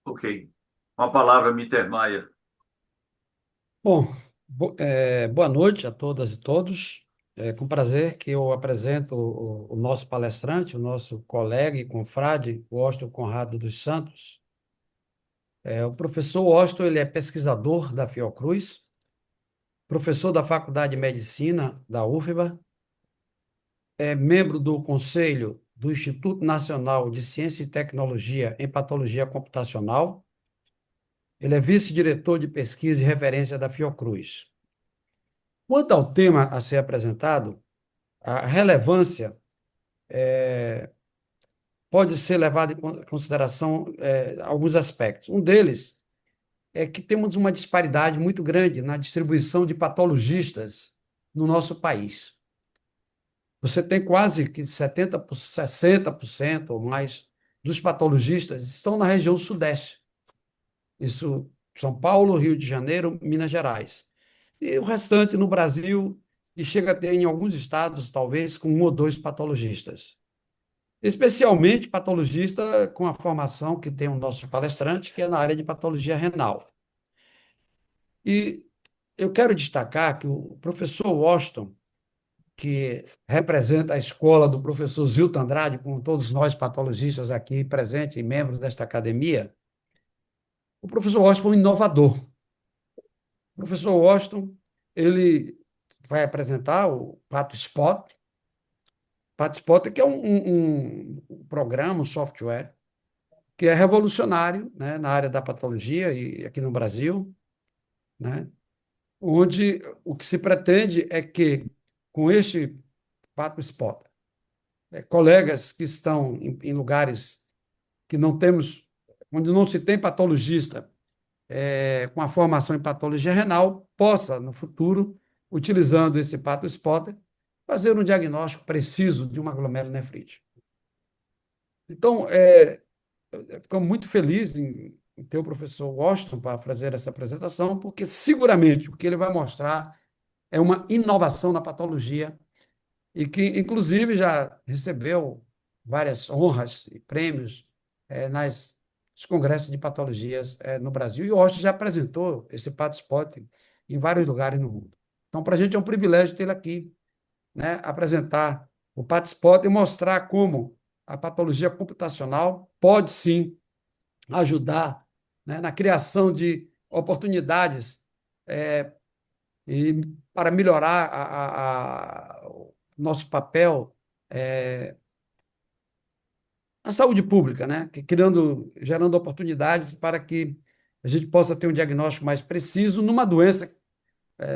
Ok. Uma palavra, Mitter Maia. Bom, boa noite a todas e todos. É com prazer que eu apresento o nosso palestrante, o nosso colega e confrade, o Austin Conrado dos Santos. O professor Austin, ele é pesquisador da Fiocruz, professor da Faculdade de Medicina da UFBA, é membro do Conselho do Instituto Nacional de Ciência e Tecnologia em Patologia Computacional. Ele é vice-diretor de pesquisa e referência da Fiocruz. Quanto ao tema a ser apresentado, a relevância pode ser levada em consideração alguns aspectos. Um deles é que temos uma disparidade muito grande na distribuição de patologistas no nosso país. Você tem quase que 60% ou mais dos patologistas estão na região sudeste. Isso, São Paulo, Rio de Janeiro, Minas Gerais. E o restante no Brasil, e chega a ter em alguns estados, talvez, com um ou dois patologistas. Especialmente patologista com a formação que tem o nosso palestrante, que é na área de patologia renal. E eu quero destacar que o professor Washington, que representa a escola do professor Zilton Andrade, com todos nós patologistas aqui presentes e membros desta academia, o professor Washington foi um inovador. O professor Washington, ele vai apresentar o Pato Spot. Pato Spot, que é um programa, um software, que é revolucionário, né, na área da patologia e aqui no Brasil, né, onde o que se pretende é que, com este Pato Spot, colegas que estão em lugares que não temos, onde não se tem patologista com a formação em patologia renal, possa, no futuro, utilizando esse Pato Spot, fazer um diagnóstico preciso de uma glomerulonefrite. Então, ficamos muito felizes em ter o professor Washington para fazer essa apresentação, porque seguramente o que ele vai mostrar é uma inovação na patologia e que, inclusive, já recebeu várias honras e prêmios nos congressos de patologias no Brasil. E o Washington já apresentou esse Patspot em vários lugares no mundo. Então, para a gente é um privilégio tê-lo aqui, né, apresentar o Patspot e mostrar como a patologia computacional pode sim ajudar, né, na criação de oportunidades e para melhorar o nosso papel na saúde pública, né, gerando oportunidades para que a gente possa ter um diagnóstico mais preciso numa doença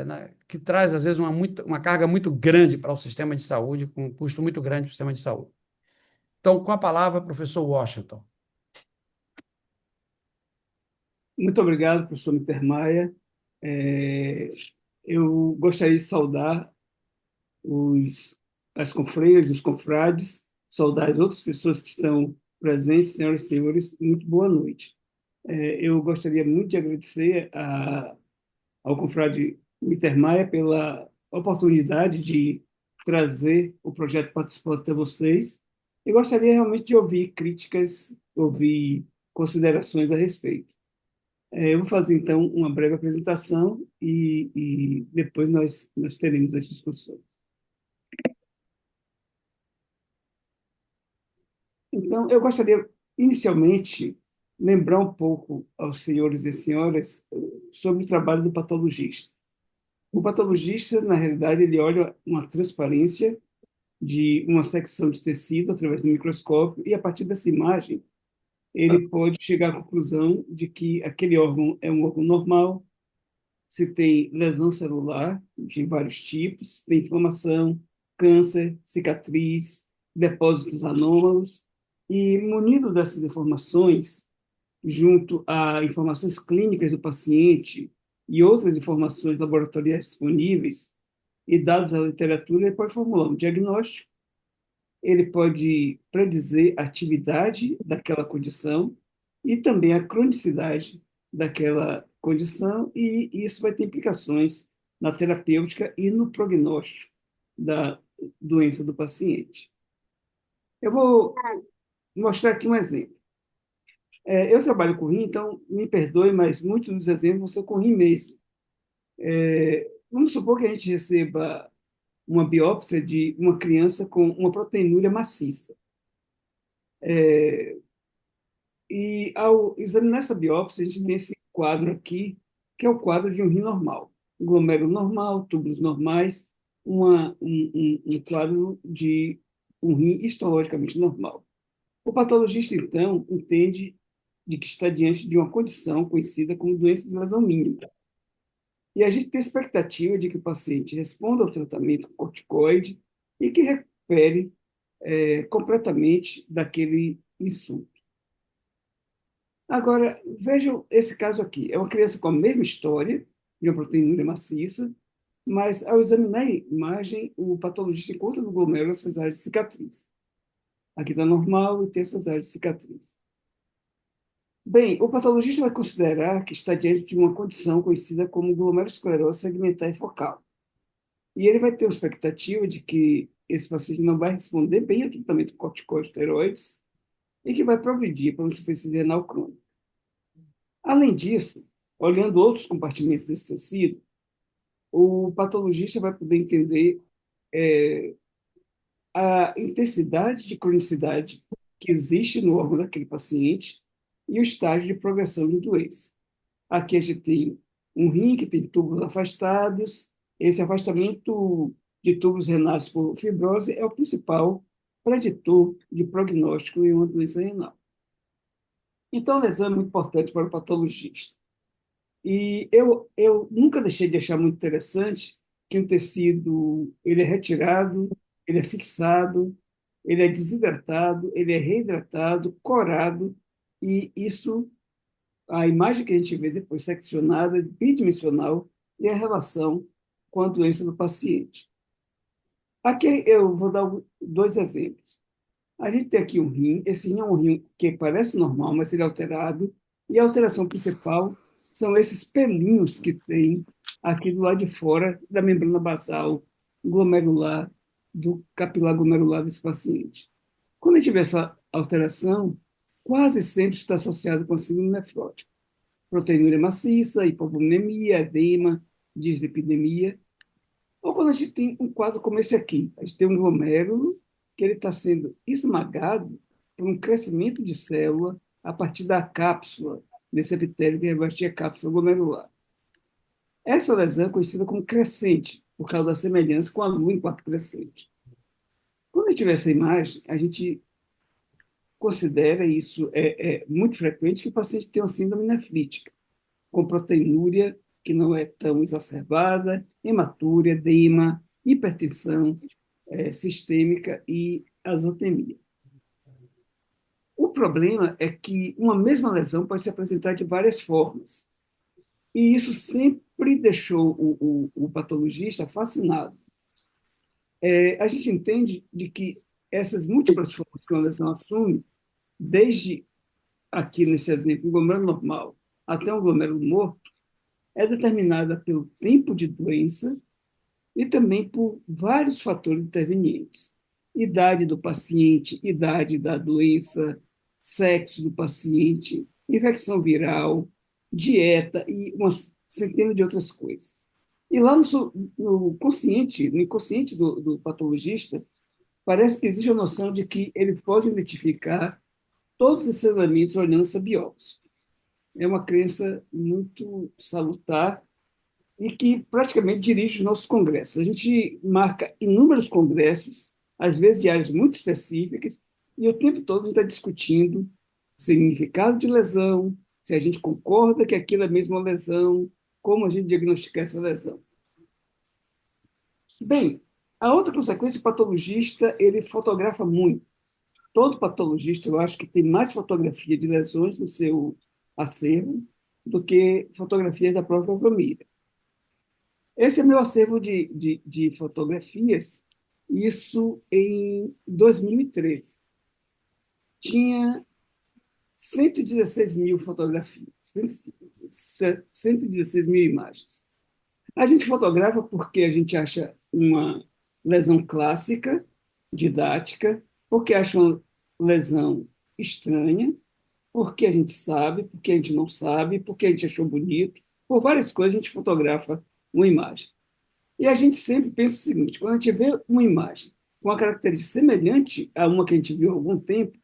né, que traz, às vezes, uma carga muito grande para o sistema de saúde, com um custo muito grande para o sistema de saúde. Então, com a palavra, professor Washington. Muito obrigado, professor Mittermeier. É, eu gostaria de saudar os, as confreiras, os confrades, saudar as outras pessoas que estão presentes, senhoras e senhores, muito boa noite. Eu gostaria muito de agradecer ao confrade Mittermeier pela oportunidade de trazer o projeto Participante até vocês e gostaria realmente de ouvir críticas, ouvir considerações a respeito. Eu vou fazer, então, uma breve apresentação e depois nós teremos as discussões. Então, eu gostaria, inicialmente, lembrar um pouco aos senhores e senhoras sobre o trabalho do patologista. O patologista, na realidade, ele olha uma transparência de uma secção de tecido através do microscópio e, a partir dessa imagem, ele pode chegar à conclusão de que aquele órgão é um órgão normal, se tem lesão celular de vários tipos, tem inflamação, câncer, cicatriz, depósitos anômalos, e munido dessas informações, junto a informações clínicas do paciente e outras informações laboratoriais disponíveis, e dados à literatura, ele pode formular um diagnóstico, ele pode predizer a atividade daquela condição e também a cronicidade daquela condição, e isso vai ter implicações na terapêutica e no prognóstico da doença do paciente. Eu vou mostrar aqui um exemplo. Eu trabalho com rim, então me perdoe, mas muitos dos exemplos vão ser com rim mesmo. Vamos supor que a gente receba uma biópsia de uma criança com uma proteinúria maciça. E ao examinar essa biópsia, a gente tem esse quadro aqui, que é o quadro de um rim normal. Um glomérulo normal, túbulos normais, um quadro de um rim histologicamente normal. O patologista, então, entende de que está diante de uma condição conhecida como doença de lesão mínima. E a gente tem expectativa de que o paciente responda ao tratamento corticoide e que recupere completamente daquele insulto. Agora, vejam esse caso aqui. É uma criança com a mesma história, de uma proteinúria maciça, mas ao examinar a imagem, o patologista encontra no glomérulo essas áreas de cicatriz. Aqui está normal e tem essas áreas de cicatriz. Bem, o patologista vai considerar que está diante de uma condição conhecida como glomerulosclerose segmentar e focal. E ele vai ter uma expectativa de que esse paciente não vai responder bem ao tratamento com corticosteroides e que vai progredir para uma insuficiência renal crônica. Além disso, olhando outros compartimentos desse tecido, o patologista vai poder entender a intensidade de cronicidade que existe no órgão daquele paciente e o estágio de progressão de doença. Aqui a gente tem um rim que tem túbulos afastados. Esse afastamento de túbulos renais por fibrose é o principal preditor de prognóstico em uma doença renal. Então, o exame é muito importante para o patologista. E eu nunca deixei de achar muito interessante que um tecido ele é retirado, ele é fixado, ele é desidratado, ele é reidratado, corado, e isso, a imagem que a gente vê depois seccionada, bidimensional, tem a relação com a doença do paciente. Aqui eu vou dar dois exemplos. A gente tem aqui um rim, esse rim é um rim que parece normal, mas ele é alterado, e a alteração principal são esses pelinhos que tem aqui do lado de fora da membrana basal glomerular, do capilar glomerular desse paciente. Quando a gente vê essa alteração, quase sempre está associado com a síndrome nefrótica. Proteinúria maciça, hipovolemia, edema, dislipidemia. Ou quando a gente tem um quadro como esse aqui, a gente tem um glomérulo que ele está sendo esmagado por um crescimento de célula a partir da cápsula, desse epitélio que reveste a cápsula glomerular. Essa lesão é conhecida como crescente, por causa da semelhança com a lua em quarto crescente. Quando a gente vê essa imagem, a gente considera isso muito frequente que o paciente tem uma síndrome nefrítica, com proteinúria que não é tão exacerbada, hematúria, edema, hipertensão sistêmica e azotemia. O problema é que uma mesma lesão pode se apresentar de várias formas. E isso sempre deixou o patologista fascinado. A gente entende de que essas múltiplas formas que uma lesão assume, desde aqui nesse exemplo, um glomérulo normal até um glomérulo morto, é determinada pelo tempo de doença e também por vários fatores intervenientes. Idade do paciente, idade da doença, sexo do paciente, infecção viral, dieta e uma centena de outras coisas. E lá no inconsciente do patologista, parece que existe a noção de que ele pode identificar todos esses elementos olhando essa biópsia. É uma crença muito salutar e que praticamente dirige os nossos congressos. A gente marca inúmeros congressos, às vezes de áreas muito específicas, e o tempo todo a gente está discutindo significado de lesão, se a gente concorda que aquilo é mesmo uma lesão, como a gente diagnosticar essa lesão. Bem, a outra consequência, o patologista, ele fotografa muito. Todo patologista, eu acho que tem mais fotografia de lesões no seu acervo do que fotografias da própria família. Esse é meu acervo de fotografias, isso em 2013. Tinha 116 mil fotografias, 116 mil imagens. A gente fotografa porque a gente acha uma lesão clássica, didática, porque acha uma lesão estranha, porque a gente sabe, porque a gente não sabe, porque a gente achou bonito. Por várias coisas, a gente fotografa uma imagem. E a gente sempre pensa o seguinte: quando a gente vê uma imagem com uma característica semelhante a uma que a gente viu há algum tempo,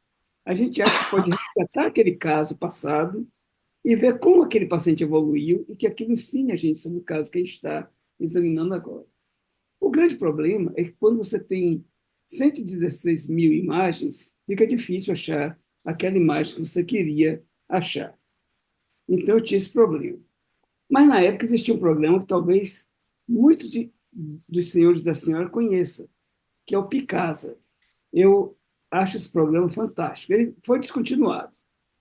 a gente acha que pode resgatar aquele caso passado e ver como aquele paciente evoluiu e que aquilo ensine a gente sobre o caso que a gente está examinando agora. O grande problema é que quando você tem 116 mil imagens, fica difícil achar aquela imagem que você queria achar. Então, eu tinha esse problema. Mas, na época, existia um programa que talvez muitos dos senhores e da senhora conheçam, que é o Picasa. Eu acho esse programa fantástico. Ele foi descontinuado.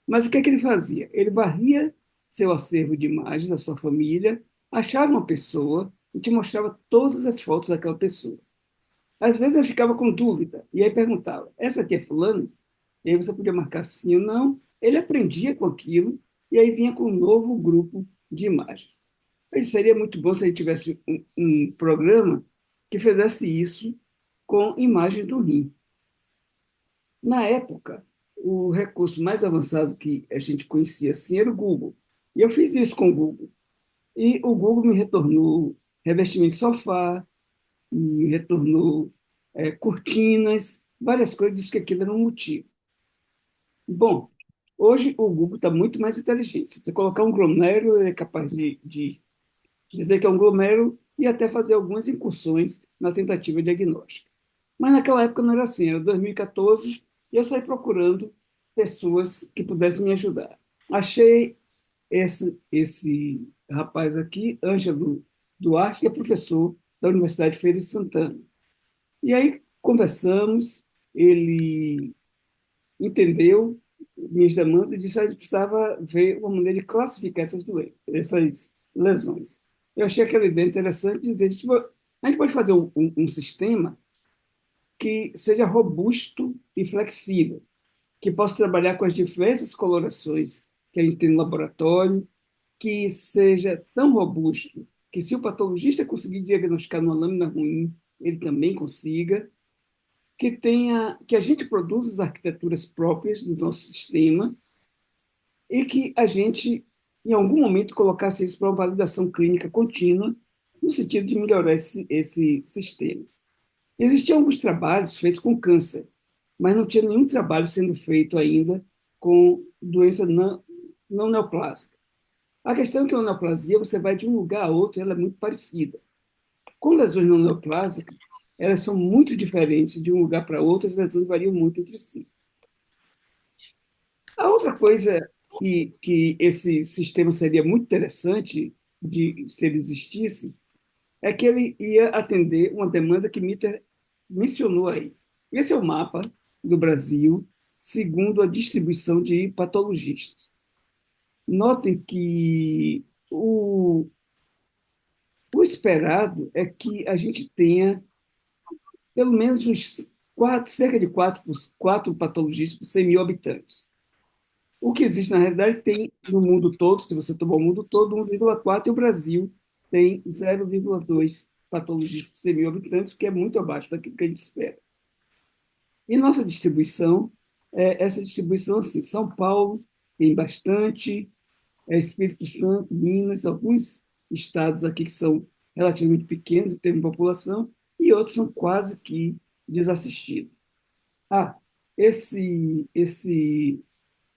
Mas o que é que ele fazia? Ele varria seu acervo de imagens da sua família, achava uma pessoa e te mostrava todas as fotos daquela pessoa. Às vezes eu ficava com dúvida, e aí perguntava: essa aqui é fulano? E aí você podia marcar sim ou não. Ele aprendia com aquilo, e aí vinha com um novo grupo de imagens. Aí seria muito bom se a gente tivesse um programa que fizesse isso com imagem do rim. Na época, o recurso mais avançado que a gente conhecia assim era o Google. E eu fiz isso com o Google. E o Google me retornou revestimento de sofá, me retornou cortinas, várias coisas, disse que aquilo era um motivo. Bom, hoje o Google está muito mais inteligente. Se você colocar um glomérulo, ele é capaz de dizer que é um glomérulo e até fazer algumas incursões na tentativa diagnóstica. Mas naquela época não era assim, era 2014, e eu saí procurando pessoas que pudessem me ajudar. Achei esse rapaz aqui, Ângelo Duarte, que é professor da Universidade Feira de Santana. E aí conversamos, ele entendeu minhas demandas e disse que a gente precisava ver uma maneira de classificar essas doenças, essas lesões. Eu achei aquela ideia interessante dizer: a gente pode fazer um sistema que seja robusto e flexível, que possa trabalhar com as diversas colorações que a gente tem no laboratório, que seja tão robusto que, se o patologista conseguir diagnosticar uma lâmina ruim, ele também consiga, que a gente produza as arquiteturas próprias do nosso sistema e que a gente, em algum momento, colocasse isso para uma validação clínica contínua, no sentido de melhorar esse sistema. Existiam alguns trabalhos feitos com câncer, mas não tinha nenhum trabalho sendo feito ainda com doença não neoplásica. A questão é que a neoplasia, você vai de um lugar a outro, ela é muito parecida. Com lesões não neoplásicas, elas são muito diferentes de um lugar para outro, as lesões variam muito entre si. A outra coisa que esse sistema seria muito interessante se ele existisse é que ele ia atender uma demanda que Mitter mencionou aí. Esse é o mapa do Brasil segundo a distribuição de patologistas. Notem que o esperado é que a gente tenha pelo menos cerca de quatro patologistas por 100 mil habitantes. O que existe, na realidade, tem no mundo todo, se você tomar o mundo todo, 1,4, e o Brasil tem 0,2 patologistas por 100 mil habitantes, o que é muito abaixo daquilo que a gente espera. E nossa distribuição, essa distribuição assim: São Paulo tem bastante, Espírito Santo, Minas, alguns estados aqui que são relativamente pequenos em termos de população, e outros são quase que desassistidos. Ah, esse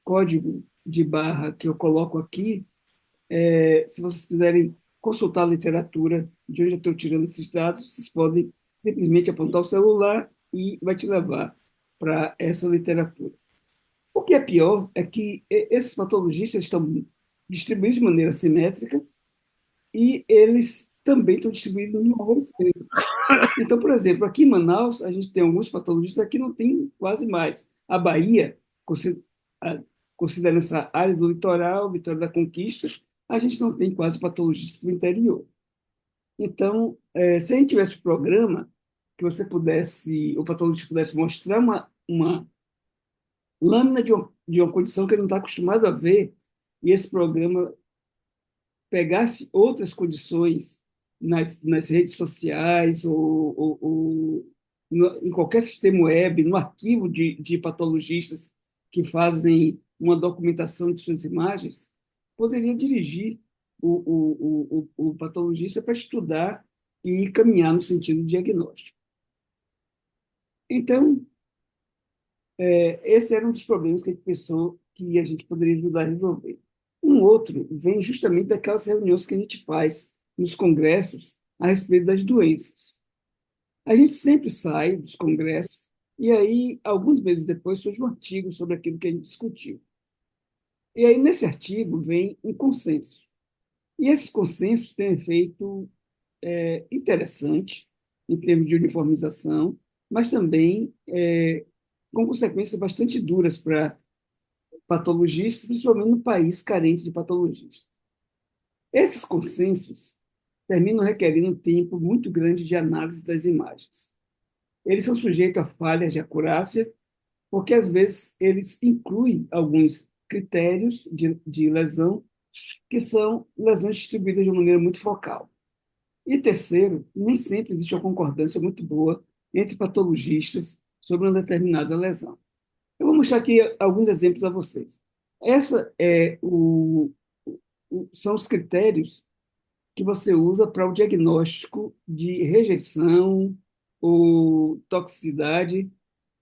código de barra que eu coloco aqui, se vocês quiserem consultar a literatura de onde eu estou tirando esses dados, vocês podem simplesmente apontar o celular e vai te levar para essa literatura. O que é pior é que esses patologistas estão distribuídos de maneira simétrica e eles também estão distribuídos em vários centros. Então, por exemplo, aqui em Manaus, a gente tem alguns patologistas, aqui não tem quase mais. A Bahia, considerando essa área do litoral, Vitória da Conquista, a gente não tem quase patologistas no interior. Então, se a gente tivesse um programa que o patologista pudesse mostrar uma lâmina de uma condição que ele não está acostumado a ver, e esse programa pegasse outras condições nas redes sociais ou em qualquer sistema web, no arquivo de patologistas que fazem uma documentação de suas imagens, poderia dirigir o patologista para estudar e caminhar no sentido diagnóstico. Então, esse era um dos problemas que a gente pensou que a gente poderia ajudar a resolver. Um outro vem justamente daquelas reuniões que a gente faz nos congressos a respeito das doenças. A gente sempre sai dos congressos e aí, alguns meses depois, surge um artigo sobre aquilo que a gente discutiu. E aí, nesse artigo, vem um consenso. E esses consensos têm um efeito interessante em termos de uniformização, mas também com consequências bastante duras para patologistas, principalmente no país carente de patologistas. Esses consensos terminam requerendo um tempo muito grande de análise das imagens. Eles são sujeitos a falhas de acurácia, porque às vezes eles incluem alguns critérios de lesão que são lesões distribuídas de uma maneira muito focal. E terceiro, nem sempre existe uma concordância muito boa entre patologistas sobre uma determinada lesão. Eu vou mostrar aqui alguns exemplos a vocês. Essa são os critérios que você usa para o diagnóstico de rejeição ou toxicidade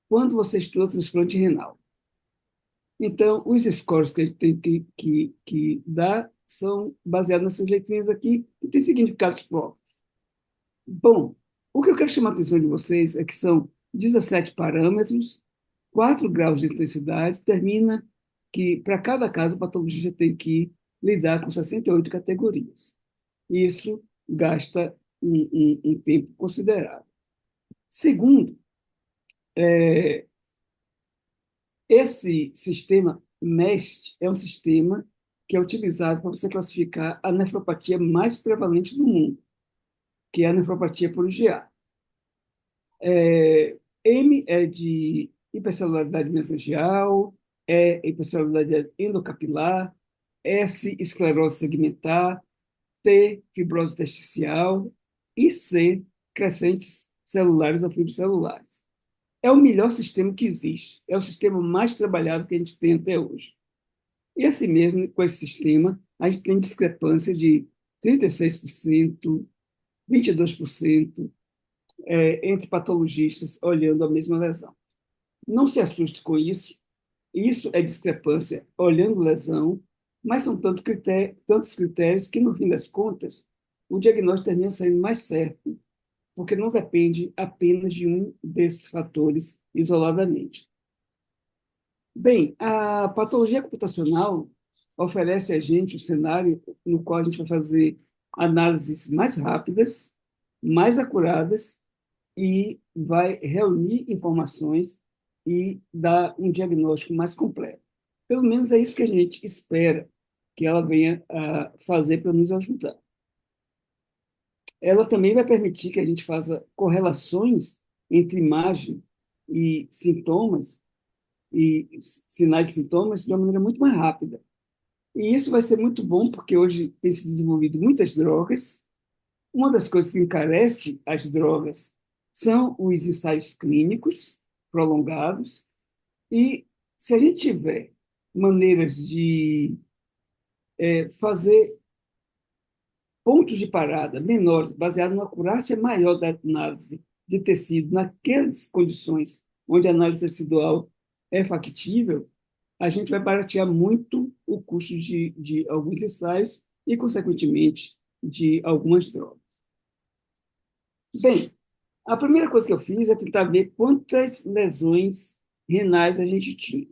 quando você estuda transplante renal. Então, os scores que a gente tem que dar são baseados nessas letrinhas aqui e têm significados próprios. Bom, o que eu quero chamar a atenção de vocês é que são 17 parâmetros, 4 graus de intensidade, termina que, para cada caso, o patologista tem que lidar com 68 categorias. Isso gasta um tempo considerável. Segundo, esse sistema MEST é um sistema que é utilizado para você classificar a nefropatia mais prevalente do mundo, que é a nefropatia por IgA. M é de hipercelularidade mesangial, E, hipercelularidade endocapilar, S, esclerose segmentar, T, fibrose intersticial e C, crescentes celulares ou fibrocelulares. É o melhor sistema que existe, é o sistema mais trabalhado que a gente tem até hoje. E assim mesmo, com esse sistema, a gente tem discrepância de 36%, 22%, entre patologistas olhando a mesma lesão. Não se assuste com isso. Isso é discrepância olhando lesão, mas são tantos critérios que, no fim das contas, o diagnóstico termina saindo mais certo, porque não depende apenas de um desses fatores isoladamente. Bem, a patologia computacional oferece a gente um cenário no qual a gente vai fazer análises mais rápidas, mais acuradas e vai reunir informações e dar um diagnóstico mais completo. Pelo menos é isso que a gente espera que ela venha a fazer para nos ajudar. Ela também vai permitir que a gente faça correlações entre imagem e sintomas e sinais e sintomas de uma maneira muito mais rápida. E isso vai ser muito bom porque hoje tem se desenvolvido muitas drogas. Uma das coisas que encarece as drogas são os ensaios clínicos prolongados. E se a gente tiver maneiras de fazer pontos de parada menores, baseados numa acurácia maior da análise de tecido naquelas condições onde a análise tecidual é factível, a gente vai baratear muito o custo de alguns ensaios e, consequentemente, de algumas drogas. Bem, a primeira coisa que eu fiz é tentar ver quantas lesões renais a gente tinha.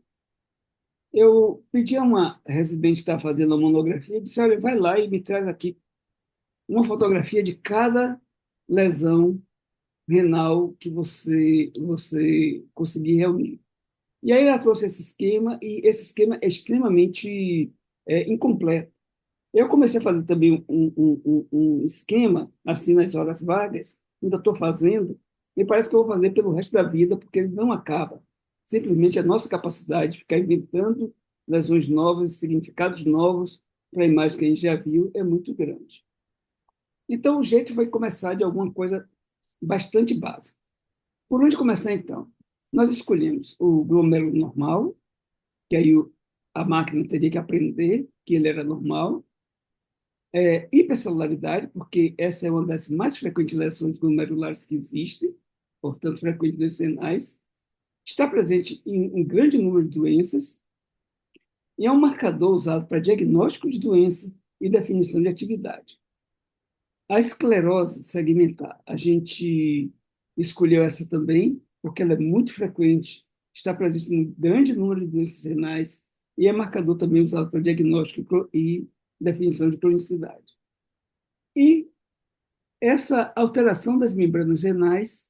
Eu pedi a uma residente que estava fazendo a monografia e disse, olha, vai lá e me traz aqui uma fotografia de cada lesão renal que você conseguir reunir. E aí ela trouxe esse esquema, e esse esquema é extremamente incompleto. Eu comecei a fazer também um esquema, assim, nas horas vagas, ainda estou fazendo, e parece que eu vou fazer pelo resto da vida, porque ele não acaba. Simplesmente a nossa capacidade de ficar inventando lesões novas, significados novos para a imagem que a gente já viu é muito grande. Então, o jeito foi começar de alguma coisa bastante básica. Por onde começar, então? Nós escolhemos o glômerulo normal, que aí a máquina teria que aprender que ele era normal. Hipercelularidade, porque essa é uma das mais frequentes lesões glomerulares que existem, portanto, frequentes doenças renais. Está presente em um grande número de doenças e é um marcador usado para diagnóstico de doença e definição de atividade. A esclerose segmentar, a gente escolheu essa também, porque ela é muito frequente, está presente em um grande número de doenças renais e é marcador também usado para diagnóstico e definição de cronicidade. E essa alteração das membranas renais,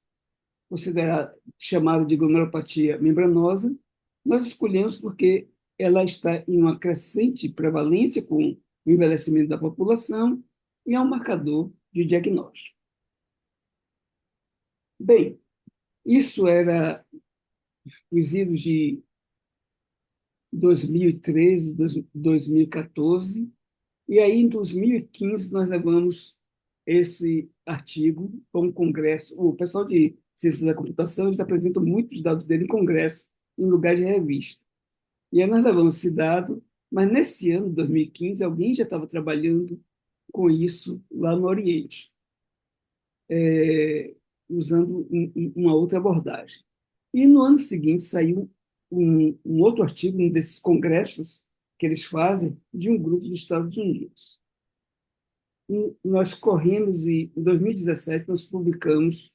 considerada chamada de glomerulopatia membranosa, nós escolhemos porque ela está em uma crescente prevalência com o envelhecimento da população e é um marcador de diagnóstico. Bem, isso era os idos de 2013, 2014, e aí em 2015 nós levamos esse artigo para um congresso. O pessoal de ciências da computação, eles apresentam muitos dados dele em congresso, em lugar de revista. E aí nós levamos esse dado, mas nesse ano, 2015, alguém já estava trabalhando com isso lá no Oriente, usando uma outra abordagem. E no ano seguinte saiu um outro artigo, um desses congressos que eles fazem, de um grupo dos Estados Unidos. E nós corremos e, em 2017, nós publicamos,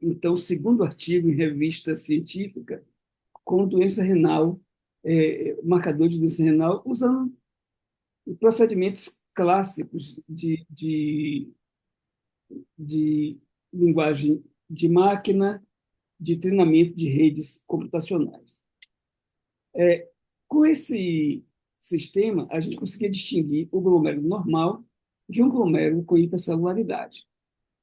então, o segundo artigo em revista científica com doença renal, marcador de doença renal, usando procedimentos clássicos de linguagem de máquina, de treinamento de redes computacionais. Com esse sistema, a gente conseguia distinguir o glomérulo normal de um glomérulo com hipercelularidade.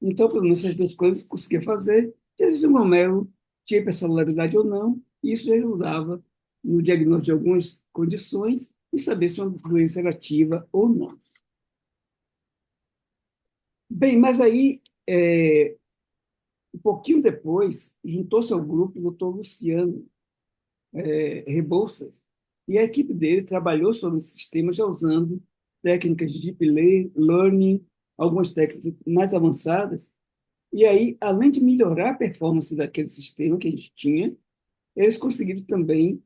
Então, pelo menos essas duas coisas conseguia fazer, se existe um glomérulo tinha hipercelularidade ou não, e isso ajudava no diagnóstico de algumas condições e saber se uma doença era ativa ou não. Bem, mas aí, um pouquinho depois, juntou-se ao grupo o doutor Luciano Rebouças, e a equipe dele trabalhou sobre esse sistema já usando técnicas de deep learning, algumas técnicas mais avançadas, e aí, além de melhorar a performance daquele sistema que a gente tinha, eles conseguiram também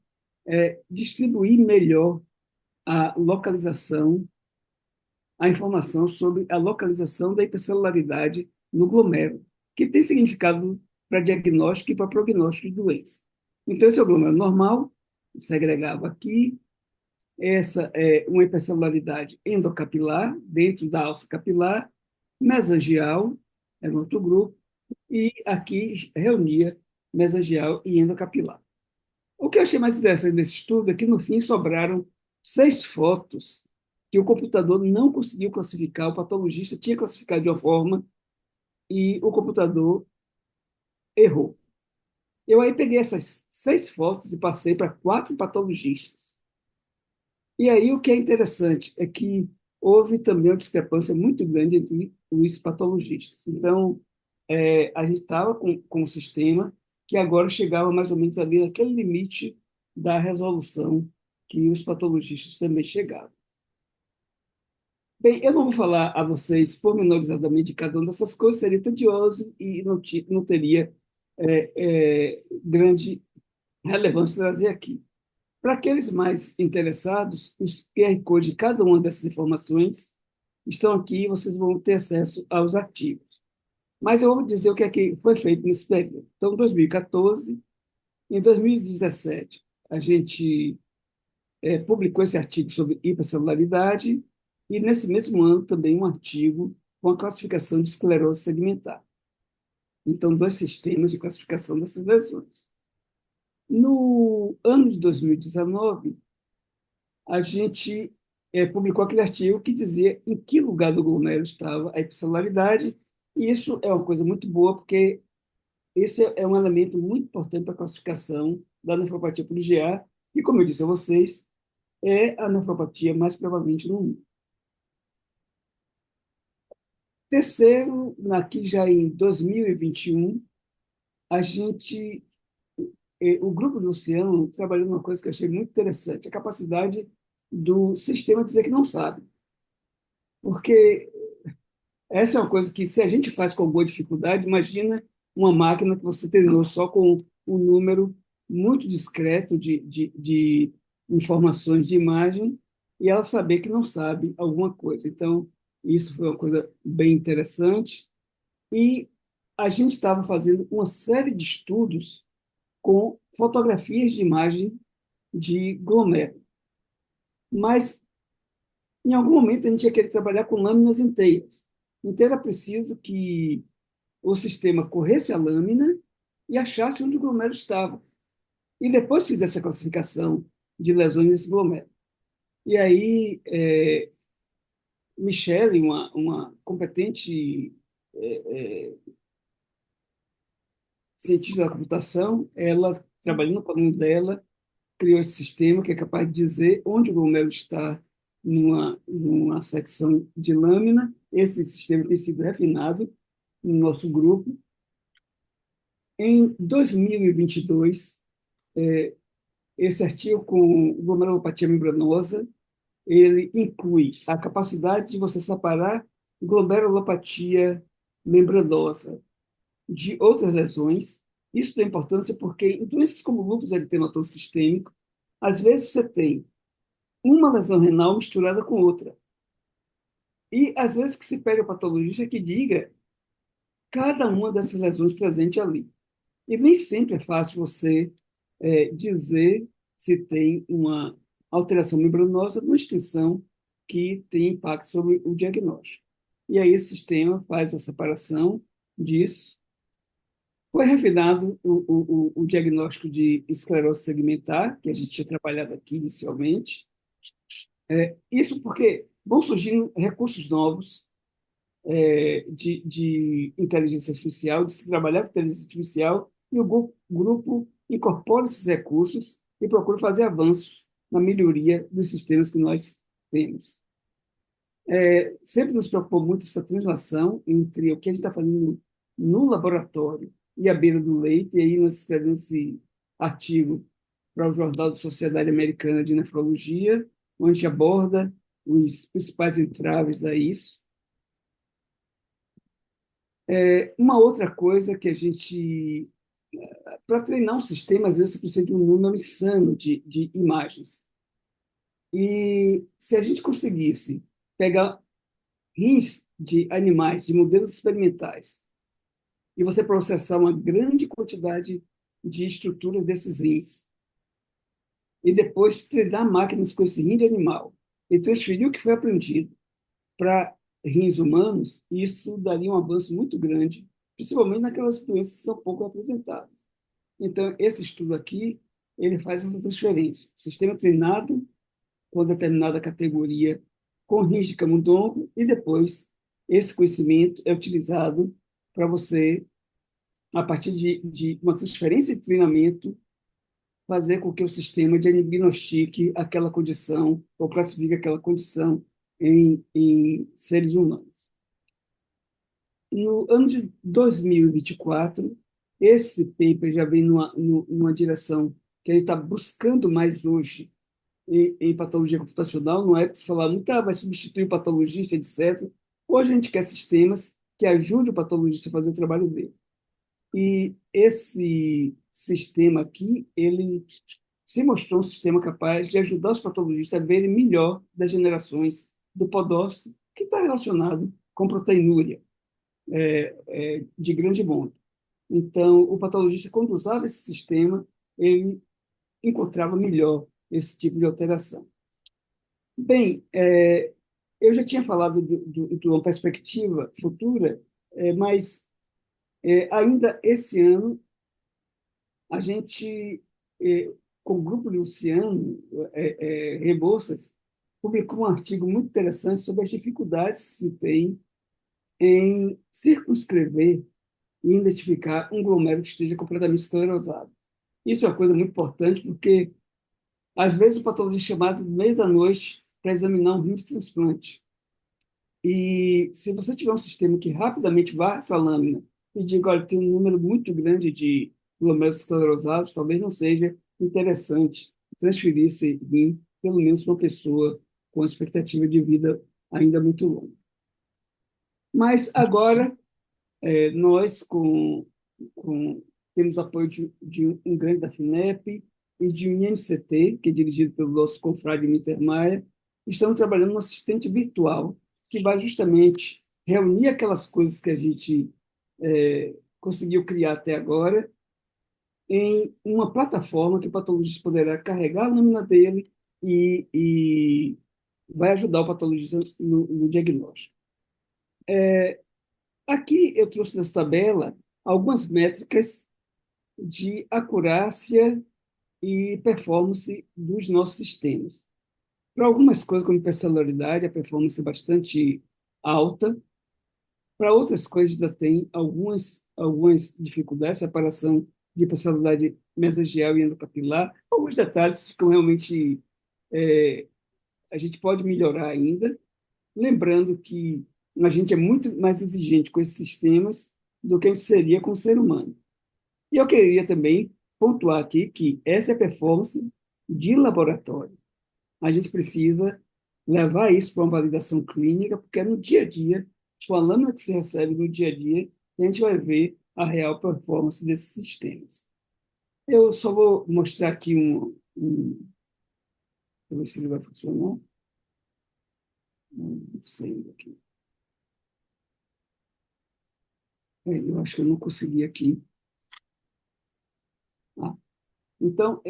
distribuir melhor a localização, a informação sobre a localização da hipercelularidade no glomérulo, que tem significado para diagnóstico e para prognóstico de doença. Então, esse é o glomérulo normal, segregava aqui, essa é uma hipercelularidade endocapilar, dentro da alça capilar, mesangial, é um outro grupo, e aqui reunia mesangial e endocapilar. O que eu achei mais interessante desse estudo é que, no fim, sobraram 6 fotos que o computador não conseguiu classificar, o patologista tinha classificado de uma forma e o computador errou. Eu aí peguei essas 6 fotos e passei para 4 patologistas. E aí o que é interessante é que houve também uma discrepância muito grande entre os patologistas. Então, a gente estava com um sistema que agora chegava mais ou menos ali naquele limite da resolução que os patologistas também chegavam. Bem, eu não vou falar a vocês pormenorizadamente de cada uma dessas coisas, seria tedioso e não teria grande relevância trazer aqui. Para aqueles mais interessados, os QR Code de cada uma dessas informações estão aqui e vocês vão ter acesso aos artigos. Mas eu vou dizer o que é que foi feito nesse período. Então, em 2014, em 2017, a gente publicou esse artigo sobre hipercelularidade e, nesse mesmo ano, também um artigo com a classificação de esclerose segmentar. Então, 2 sistemas de classificação dessas lesões. No ano de 2019, a gente publicou aquele artigo que dizia em que lugar do glomérulo estava a hipercelularidade, e isso é uma coisa muito boa, porque esse é um elemento muito importante para a classificação da nefropatia poligiar, e, como eu disse a vocês, é a nefropatia mais prevalente no mundo. Terceiro, aqui já em 2021, a gente o grupo do Luciano trabalhou numa coisa que eu achei muito interessante, a capacidade do sistema dizer que não sabe. Porque essa é uma coisa que, se a gente faz com boa dificuldade, imagina uma máquina que você treinou só com um número muito discreto de informações de imagem e ela saber que não sabe alguma coisa. Então, isso foi uma coisa bem interessante. E a gente estava fazendo uma série de estudos com fotografias de imagem de glomérulo. Mas, em algum momento, a gente ia querer trabalhar com lâminas inteiras. Então, era preciso que o sistema corresse a lâmina e achasse onde o glomérulo estava. E depois fizesse a classificação de lesões nesse glomérulo. E aí, Michele, uma competente cientista da computação, ela, trabalhando com o aluno dela, criou esse sistema que é capaz de dizer onde o glomérulo está numa secção de lâmina. Esse sistema tem sido refinado no nosso grupo. Em 2022, esse artigo com glomerulopatia membranosa, ele inclui a capacidade de você separar glomerulopatia membranosa de outras lesões. Isso tem importância porque em doenças como lúpus eritematoso sistêmico, às vezes você tem uma lesão renal misturada com outra. E às vezes que se pega o patologista que diga cada uma dessas lesões presente ali. E nem sempre é fácil você dizer se tem uma alteração membranosa numa extensão que tem impacto sobre o diagnóstico. E aí esse sistema faz a separação disso. Foi refinado o diagnóstico de esclerose segmentar, que a gente tinha trabalhado aqui inicialmente. Isso porque vão surgindo recursos novos de inteligência artificial, de se trabalhar com inteligência artificial, e o grupo incorpora esses recursos e procura fazer avanços na melhoria dos sistemas que nós temos. Sempre nos preocupou muito essa translação entre o que a gente está fazendo no laboratório e à beira do leito, e aí nós escrevemos esse artigo para o Jornal da Sociedade Americana de Nefrologia, onde a gente aborda os principais entraves a isso. Uma outra coisa que a gente, para treinar um sistema, às vezes você precisa de um número insano de imagens. E se a gente conseguisse pegar rins de animais, de modelos experimentais, e você processar uma grande quantidade de estruturas desses rins, e depois treinar máquinas com esse rim de animal, e transferir o que foi aprendido para rins humanos, isso daria um avanço muito grande, principalmente naquelas doenças que são pouco representadas. Então, esse estudo aqui, ele faz essa transferência. O sistema treinado com determinada categoria, com rins de camundongo, e depois esse conhecimento é utilizado para você, a partir de uma transferência de treinamento, fazer com que o sistema diagnostique aquela condição ou classifique aquela condição em seres humanos. No ano de 2024, esse paper já vem numa direção que a gente está buscando mais hoje em patologia computacional. Não é para se falar muito, vai substituir o patologista, etc. Hoje a gente quer sistemas que ajudem o patologista a fazer o trabalho dele. E esse sistema aqui, ele se mostrou um sistema capaz de ajudar os patologistas a verem melhor das generações do podócito, que está relacionado com proteinúria de grande monta. Então, o patologista, quando usava esse sistema, ele encontrava melhor esse tipo de alteração. Bem, eu já tinha falado de uma perspectiva futura, mas ainda esse ano, a gente, com o grupo Luciano Rebouças, publicou um artigo muito interessante sobre as dificuldades que se tem em circunscrever e identificar um glomérulo que esteja completamente esclerosado. Isso é uma coisa muito importante, porque, às vezes, o patologista é chamado no meio da noite para examinar um rim de transplante. E, se você tiver um sistema que rapidamente vá essa lâmina e diga, olha, tem um número muito grande de glomérulos esclerosados, talvez não seja interessante transferir esse rim, pelo menos para uma pessoa com expectativa de vida ainda muito longa. Mas agora, nós, temos apoio de um grande da FINEP e de um INCT, que é dirigido pelo nosso confrade Mittermeier, estamos trabalhando um assistente virtual que vai justamente reunir aquelas coisas que a gente conseguiu criar até agora em uma plataforma que o patologista poderá carregar a lâmina dele e vai ajudar o patologista no diagnóstico. Aqui eu trouxe nessa tabela algumas métricas de acurácia e performance dos nossos sistemas. Para algumas coisas, como hipercelularidade, a performance é bastante alta. Para outras coisas, ainda tem algumas dificuldades, separação de hipercelularidade mesangial e endocapilar. Alguns detalhes ficam realmente... a gente pode melhorar ainda, lembrando que a gente é muito mais exigente com esses sistemas do que a gente seria com o ser humano. E eu queria também pontuar aqui que essa é a performance de laboratório. A gente precisa levar isso para uma validação clínica, porque é no dia a dia, com a lâmina que se recebe no dia a dia, que a gente vai ver a real performance desses sistemas. Eu só vou mostrar aqui deixa eu ver se ele vai funcionar. Não sei aqui. Eu acho que eu não consegui aqui. Ah, então,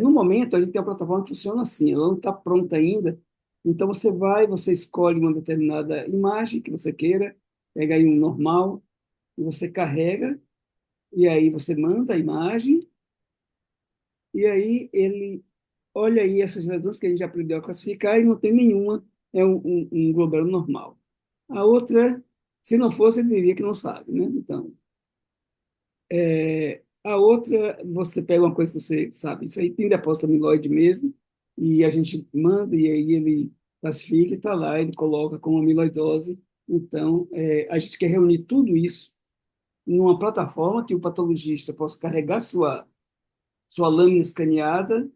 no momento, a gente tem uma plataforma que funciona assim, ela não está pronta ainda, então você escolhe uma determinada imagem que você queira, pega aí um normal, e você carrega, e aí você manda a imagem, e aí ele olha aí essas lesões que a gente já aprendeu a classificar e não tem nenhuma, é um glomérulo normal. A outra, se não fosse, ele diria que não sabe, né? Então, a outra, você pega uma coisa que você sabe, isso aí tem depósito amiloide mesmo, e a gente manda, e aí ele classifica e está lá, ele coloca como amiloidose. Então, a gente quer reunir tudo isso numa plataforma que o patologista possa carregar sua lâmina escaneada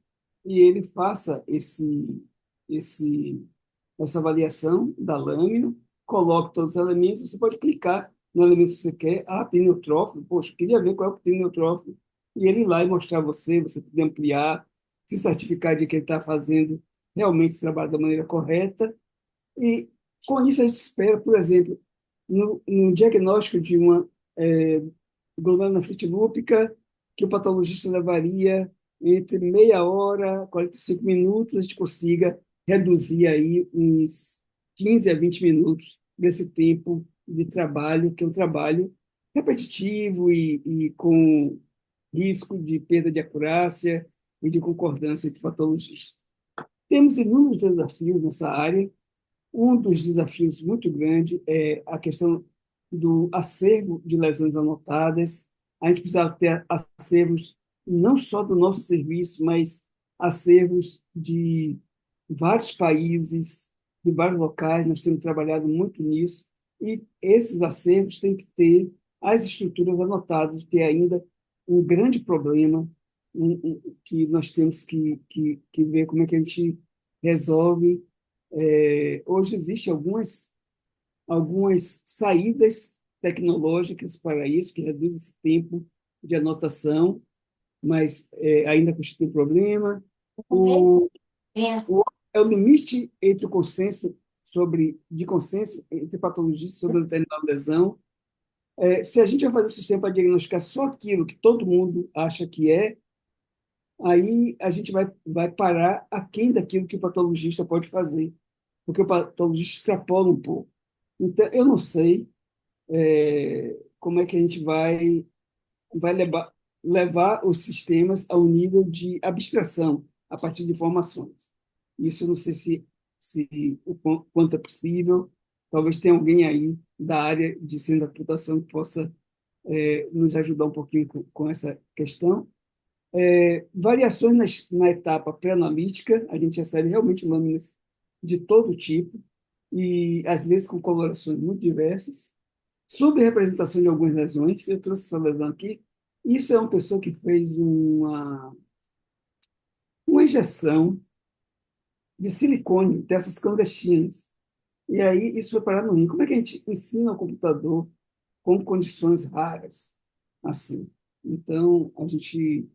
e ele faça esse, essa avaliação da lâmina, coloque todos os elementos, você pode clicar no elemento que você quer, tem neutrófilo, poxa, queria ver qual é o que tem neutrófilo, e ele ir lá e mostrar a você poder ampliar, se certificar de que ele está fazendo realmente o trabalho da maneira correta, e com isso a gente espera, por exemplo, no diagnóstico de uma glomerulonefrite lúpica, que o patologista levaria entre meia hora, 45 minutos, a gente consiga reduzir aí uns 15 a 20 minutos desse tempo de trabalho, que é um trabalho repetitivo e com risco de perda de acurácia e de concordância entre patologistas. Temos inúmeros desafios nessa área. Um dos desafios muito grande é a questão do acervo de lesões anotadas. A gente precisa ter acervos não só do nosso serviço, mas acervos de vários países, de vários locais. Nós temos trabalhado muito nisso. E esses acervos têm que ter as estruturas anotadas, ter ainda um grande problema que nós temos que ver como é que a gente resolve. Hoje existem algumas saídas tecnológicas para isso, que reduzem esse tempo de anotação, mas ainda constitui um problema. O, é o limite entre o consenso de consenso entre patologistas sobre determinada lesão. Se a gente vai fazer um sistema para diagnosticar só aquilo que todo mundo acha que aí a gente vai parar aquém daquilo que o patologista pode fazer, porque o patologista extrapola um pouco. Então, eu não sei como é que a gente vai levar os sistemas ao nível de abstração a partir de informações. Isso eu não sei se o quanto é possível. Talvez tenha alguém aí da área de ciência da computação que possa nos ajudar um pouquinho com essa questão. Variações na etapa pré-analítica, a gente recebe realmente lâminas de todo tipo, e às vezes com colorações muito diversas. Subrepresentação de algumas lesões, eu trouxe essa lesão aqui, Isso é uma pessoa que fez uma injeção de silicone dessas clandestinas. E aí isso foi parar no rim. Como é que a gente ensina o computador com condições raras assim? Então, a gente.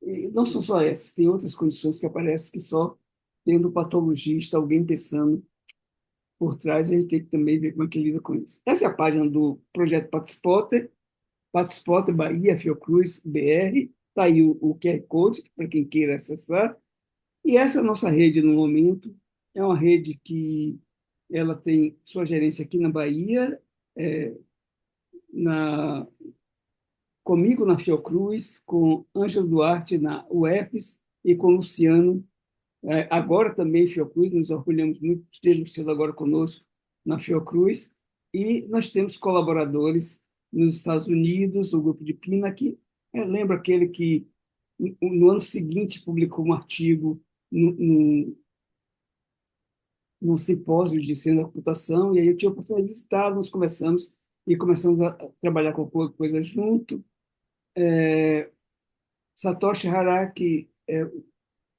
E não são só essas, tem outras condições que aparecem que só tendo patologista, alguém pensando por trás, a gente tem que também ver como é que lida com isso. Essa é a página do projeto Participota, Participota Bahia, Fiocruz, BR. Está aí o QR Code para quem queira acessar. E essa nossa rede, no momento, é uma rede que ela tem sua gerência aqui na Bahia, é, na, comigo na Fiocruz, com Ângelo Duarte na UFES e com Luciano, agora também Fiocruz, nos orgulhamos muito de ter Luciano agora conosco na Fiocruz, e nós temos colaboradores nos Estados Unidos, o grupo de Pina, que lembra aquele que no ano seguinte publicou um artigo no, num simpósio de ciência da computação, e aí eu tive a oportunidade de visitá-lo, nós conversamos e começamos a trabalhar com alguma coisa junto. Satoshi Haraki,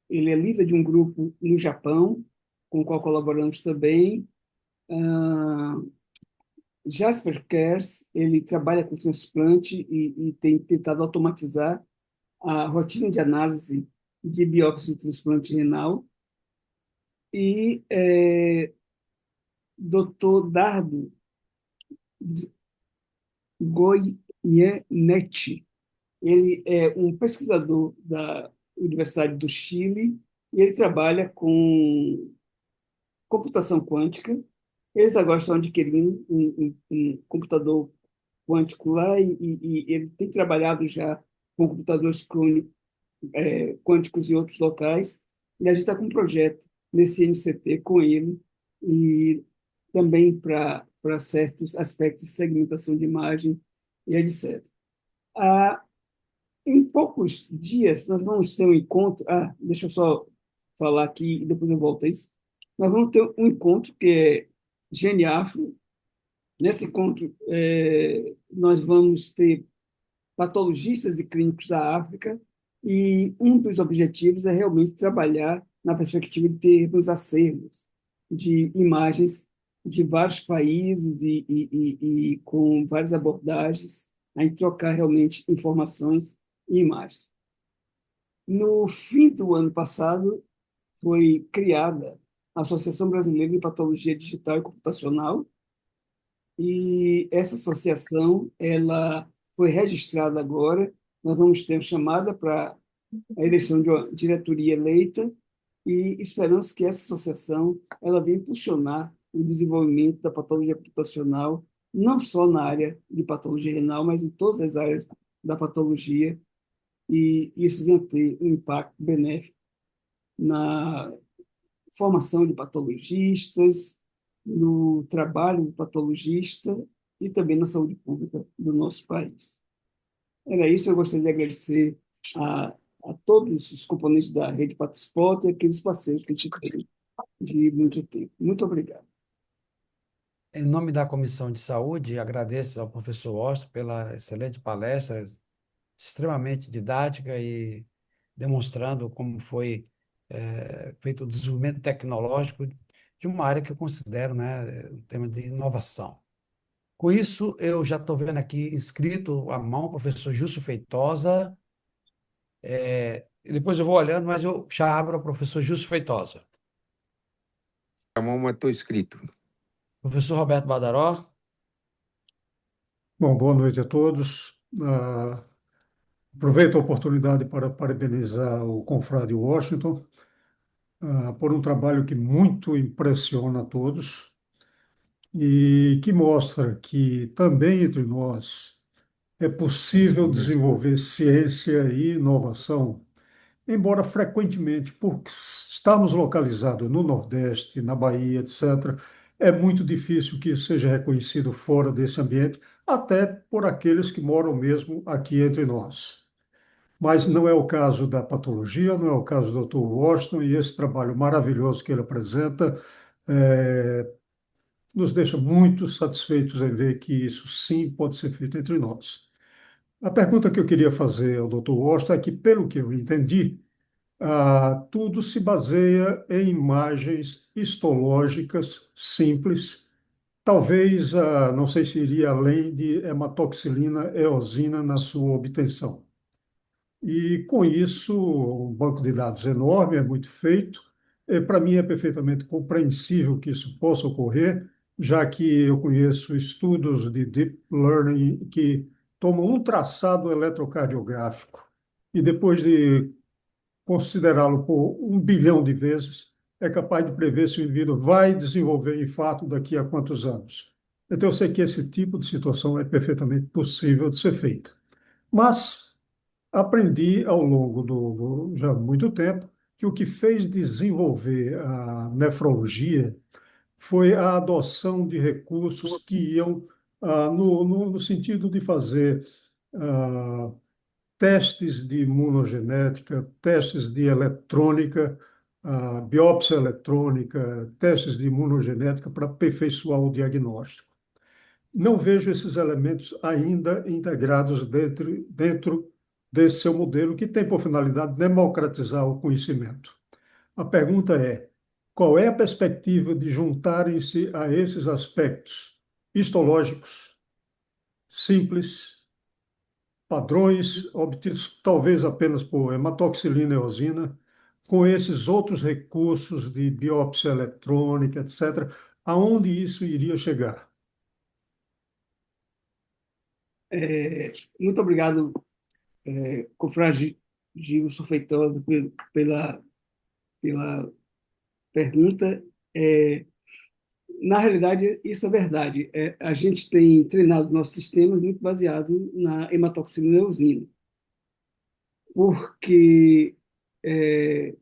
ele é líder de um grupo no Japão, com o qual colaboramos também. Ah, Jasper Kers, ele trabalha com transplante e tem tentado automatizar a rotina de análise de biópsia de transplante renal. E Dr. Dardo Goyeneche, ele é um pesquisador da Universidade do Chile e ele trabalha com computação quântica. Eles agora estão adquirindo um computador quântico lá e ele tem trabalhado já com computadores quânticos em outros locais. E a gente está com um projeto nesse NCT com ele e também para certos aspectos de segmentação de imagem e etc. Ah, em poucos dias, nós vamos ter um encontro. Deixa eu só falar aqui e depois eu volto a isso. Nós vamos ter um encontro que é Geniafro. Nesse encontro, nós vamos ter patologistas e clínicos da África e um dos objetivos é realmente trabalhar na perspectiva de termos acervos de imagens de vários países e com várias abordagens, a gente trocar realmente informações e imagens. No fim do ano passado, foi criada a Associação Brasileira de Patologia Digital e Computacional, e essa associação ela foi registrada agora. Nós vamos ter chamada para a eleição de uma diretoria eleita e esperamos que essa associação ela venha impulsionar o desenvolvimento da patologia computacional, não só na área de patologia renal, mas em todas as áreas da patologia, e isso venha ter um impacto benéfico na formação de patologistas, no trabalho do patologista e também na saúde pública do nosso país. Era isso, eu gostaria de agradecer a, a todos os componentes da Rede Participote e aqueles parceiros que a gente tem de muito tempo. Muito obrigado. Em nome da Comissão de Saúde, agradeço ao professor Osto pela excelente palestra, extremamente didática e demonstrando como foi feito o desenvolvimento tecnológico de uma área que eu considero, né, um tema de inovação. Com isso, eu já estou vendo aqui inscrito à mão o professor Júlio Feitosa. E depois eu vou olhando, mas eu já abro o professor Júlio Feitosa. Chamou, mas estou inscrito. Professor Roberto Badaró. Bom, boa noite a todos. Aproveito a oportunidade para parabenizar o confrade Washington, por um trabalho que muito impressiona a todos e que mostra que também entre nós é possível desenvolver ciência e inovação, embora frequentemente, por estarmos localizados no Nordeste, na Bahia, etc., é muito difícil que isso seja reconhecido fora desse ambiente, até por aqueles que moram mesmo aqui entre nós. Mas não é o caso da patologia, não é o caso do Dr. Washington, e esse trabalho maravilhoso que ele apresenta nos deixa muito satisfeitos em ver que isso sim pode ser feito entre nós. A pergunta que eu queria fazer ao Dr. Washington é que, pelo que eu entendi, tudo se baseia em imagens histológicas simples. Talvez, não sei se iria além de hematoxilina eosina na sua obtenção. E com isso, um banco de dados enorme, é muito feito. Para mim é perfeitamente compreensível que isso possa ocorrer, já que eu conheço estudos de deep learning que tomam um traçado eletrocardiográfico e depois de considerá-lo por 1 bilhão de vezes, é capaz de prever se o indivíduo vai desenvolver infarto daqui a quantos anos. Então eu sei que esse tipo de situação é perfeitamente possível de ser feita. Mas aprendi ao longo do já muito tempo que o que fez desenvolver a nefrologia foi a adoção de recursos que iam no sentido de fazer ah, testes de imunogenética, testes de eletrônica, biópsia eletrônica, testes de imunogenética para aperfeiçoar o diagnóstico. Não vejo esses elementos ainda integrados dentro desse seu modelo, que tem por finalidade democratizar o conhecimento. A pergunta é: qual é a perspectiva de juntarem-se a esses aspectos histológicos, simples, padrões obtidos talvez apenas por hematoxilina eosina, com esses outros recursos de biópsia eletrônica, etc., aonde isso iria chegar? Muito obrigado, confrade Gilson Feitosa, pela pergunta. É, Na realidade, isso é verdade. A gente tem treinado nossos sistemas muito baseado na hematoxina eosina, porque é,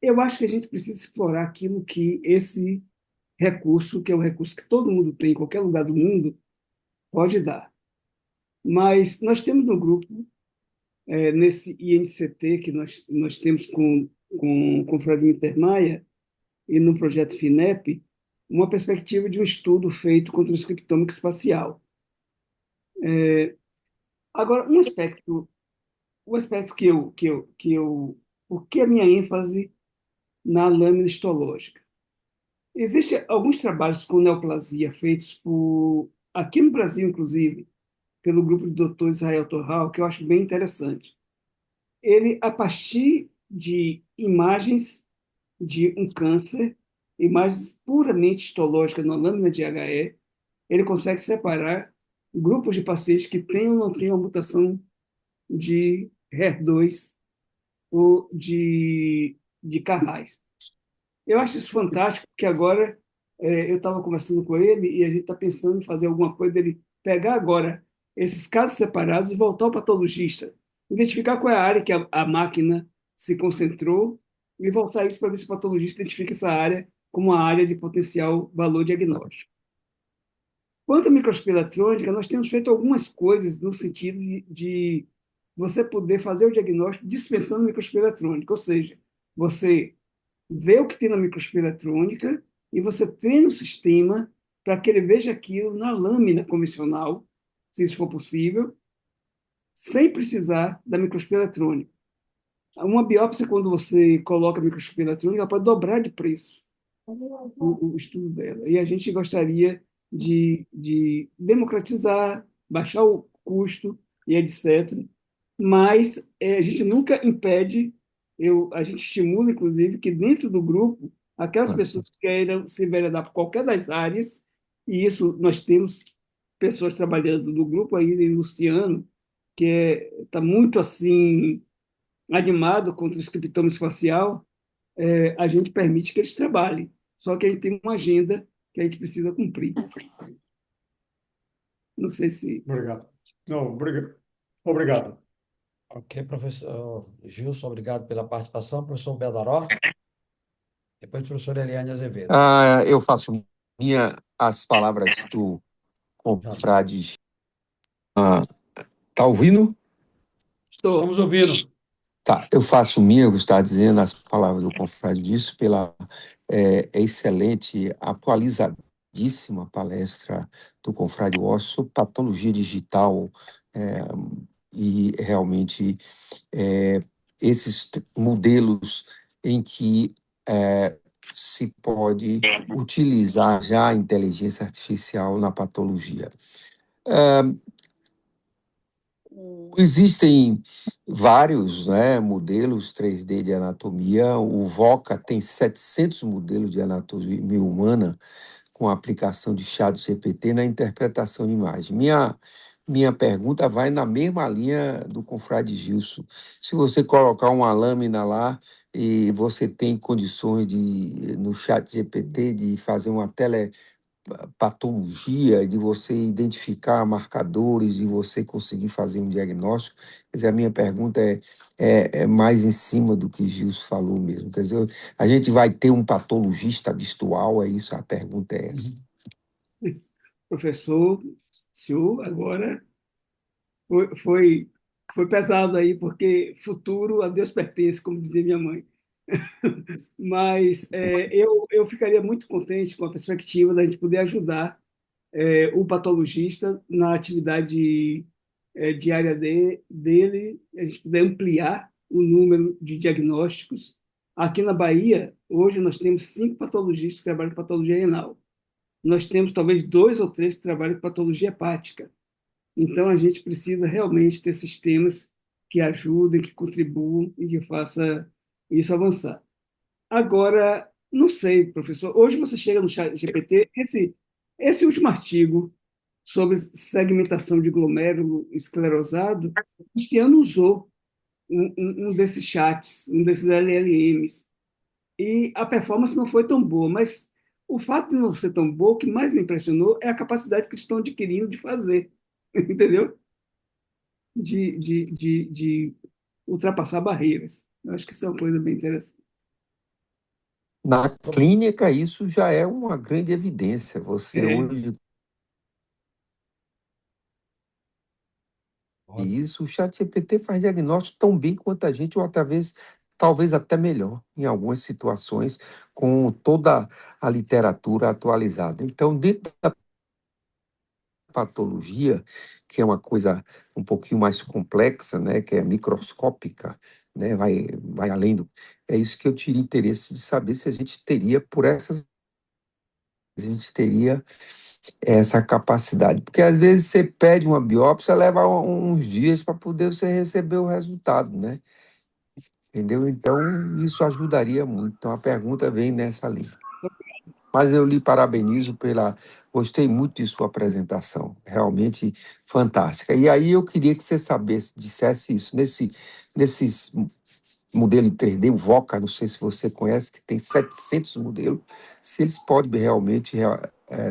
eu acho que a gente precisa explorar aquilo que esse recurso, que é um recurso que todo mundo tem em qualquer lugar do mundo, pode dar. Mas nós temos no grupo, nesse INCT que nós temos com o Fred Mittermeier e no projeto FINEP, uma perspectiva de um estudo feito com transcriptômica espacial. Agora, um aspecto por que a minha ênfase na lâmina histológica? Existem alguns trabalhos com neoplasia feitos aqui no Brasil, inclusive, pelo grupo de Dr. Israel Torral, que eu acho bem interessante. Ele, a partir de imagens de um câncer, imagens puramente histológicas na lâmina de HE, ele consegue separar grupos de pacientes que têm ou não têm uma mutação de HER2 ou de Carnais. Eu acho isso fantástico, porque agora eu estava conversando com ele e a gente está pensando em fazer alguma coisa dele pegar agora esses casos separados e voltar ao patologista, identificar qual é a área que a máquina se concentrou e voltar isso para ver se o patologista identifica essa área como uma área de potencial valor diagnóstico. Quanto à microscopia eletrônica, nós temos feito algumas coisas no sentido de você poder fazer o diagnóstico dispensando microscopia eletrônica, ou seja, você vê o que tem na microscopia eletrônica e você treina o sistema para que ele veja aquilo na lâmina convencional, se isso for possível, sem precisar da microscopia eletrônica. Uma biópsia, quando você coloca a microscopia eletrônica, ela pode dobrar de preço o estudo dela. E a gente gostaria de democratizar, baixar o custo e etc. Mas a gente nunca impede, a gente estimula, inclusive, que dentro do grupo, aquelas pessoas que queiram se enveredar por qualquer das áreas, e isso nós temos pessoas trabalhando no grupo aí, em Luciano, que está muito assim animado contra o escriptoma espacial, a gente permite que eles trabalhem. Só que a gente tem uma agenda que a gente precisa cumprir. Não sei se... Obrigado. Não, obrigado. Obrigado. Ok, professor Gilson, obrigado pela participação. Professor Beldaró, depois professor Eliane Azevedo. Eu faço as palavras do confrade. Tá ouvindo? Estamos ouvindo. Tá, eu faço minha, eu estava dizendo as palavras do confrade disso, pela excelente atualização palestra do confrade Washington sobre patologia digital, e realmente esses modelos em que se pode utilizar já a inteligência artificial na patologia. Existem vários, né, modelos 3D de anatomia. O VOCA tem 700 modelos de anatomia humana com a aplicação de ChatGPT na interpretação de imagem. Minha pergunta vai na mesma linha do confrade Gilson. Se você colocar uma lâmina lá e você tem condições de, no ChatGPT, de fazer uma telepatologia, de você identificar marcadores, de você conseguir fazer um diagnóstico, quer dizer, a minha pergunta é mais em cima do que Gilson falou mesmo. Quer dizer, a gente vai ter um patologista virtual, é isso? A pergunta é essa. Professor, senhor, agora foi, foi, foi pesado aí, porque futuro a Deus pertence, como dizia minha mãe. Mas eu ficaria muito contente com a perspectiva da gente poder ajudar o patologista na atividade diária dele, a gente poder ampliar o número de diagnósticos. Aqui na Bahia, hoje nós temos 5 patologistas que trabalham com patologia renal. Nós temos talvez 2 ou 3 que trabalham com patologia hepática. Então, a gente precisa realmente ter sistemas que ajudem, que contribuam e que façam isso avançar. Agora, não sei, professor, hoje você chega no chat GPT, esse último artigo sobre segmentação de glomérulo esclerosado, o Luciano usou um desses chats, um desses LLMs, e a performance não foi tão boa, mas o fato de não ser tão boa, o que mais me impressionou é a capacidade que eles estão adquirindo de fazer, entendeu? De ultrapassar barreiras. Eu acho que isso é uma coisa bem interessante. Na clínica, isso já é uma grande evidência. Você hoje. Isso, o ChatGPT faz diagnóstico tão bem quanto a gente, ou talvez até melhor, em algumas situações, com toda a literatura atualizada. Então, dentro da patologia, que é uma coisa um pouquinho mais complexa, né, que é microscópica, né, vai além do. É isso que eu teria interesse de saber se a gente teria, essa capacidade. Porque às vezes você pede uma biópsia, leva uns dias para poder você receber o resultado, né? Entendeu? Então, isso ajudaria muito. Então, a pergunta vem nessa linha. Mas eu lhe parabenizo Gostei muito de sua apresentação, realmente fantástica. E aí eu queria que você dissesse isso. Nesses modelos 3D, o VOCA, não sei se você conhece, que tem 700 modelos, se eles podem realmente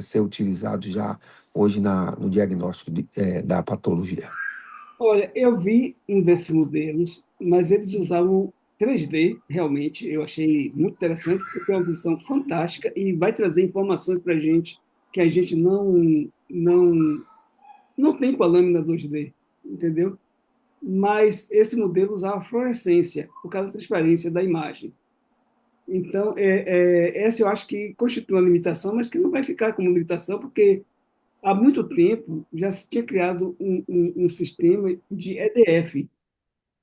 ser utilizados já hoje no diagnóstico da patologia. Olha, eu vi um desses modelos, mas eles usavam 3D, realmente. Eu achei muito interessante, porque é uma visão fantástica e vai trazer informações para a gente que a gente não tem com a lâmina 2D, entendeu? Mas esse modelo usava fluorescência, por causa da transparência da imagem. Então, essa eu acho que constitui uma limitação, mas que não vai ficar como limitação, porque há muito tempo já se tinha criado um sistema de EDF,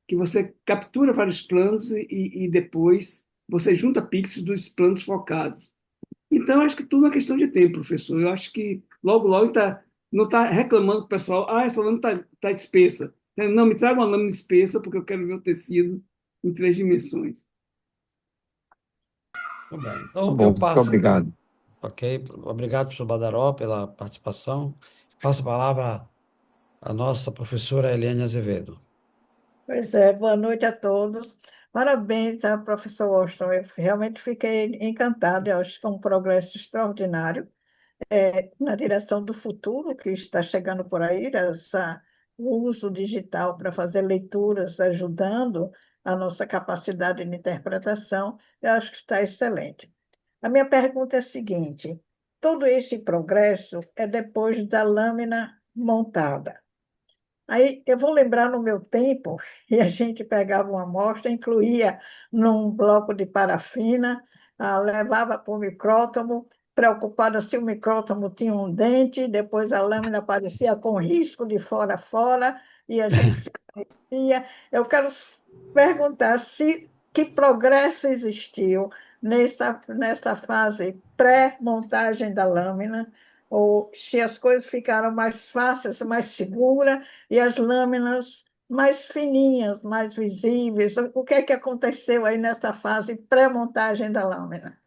que você captura vários planos e depois você junta pixels dos planos focados. Então, acho que tudo é uma questão de tempo, professor. Eu acho que logo, logo não está reclamando com o pessoal, essa lâmina está espessa. Não, me traga uma lâmina espessa, porque eu quero ver o tecido em 3 dimensões. Muito bem. Tá Então, bom, eu muito passo. obrigado. Ok, obrigado, professor Badaró, pela participação. Passo a palavra à nossa professora Eliane Azevedo. Pois é, boa noite a todos. Parabéns ao professor Washington. Eu realmente fiquei encantada. Eu acho que é um progresso extraordinário na direção do futuro que está chegando por aí, o uso digital para fazer leituras, ajudando a nossa capacidade de interpretação. Eu acho que está excelente. A minha pergunta é a seguinte: todo esse progresso é depois da lâmina montada. Aí eu vou lembrar no meu tempo, e a gente pegava uma amostra, incluía num bloco de parafina, levava para o micrótomo preocupada se o micrótomo tinha um dente, depois a lâmina aparecia com risco de fora a fora, e a gente se conhecia. Eu quero perguntar se que progresso existiu nessa fase pré-montagem da lâmina, ou se as coisas ficaram mais fáceis, mais seguras, e as lâminas mais fininhas, mais visíveis. O que é que aconteceu aí nessa fase pré-montagem da lâmina?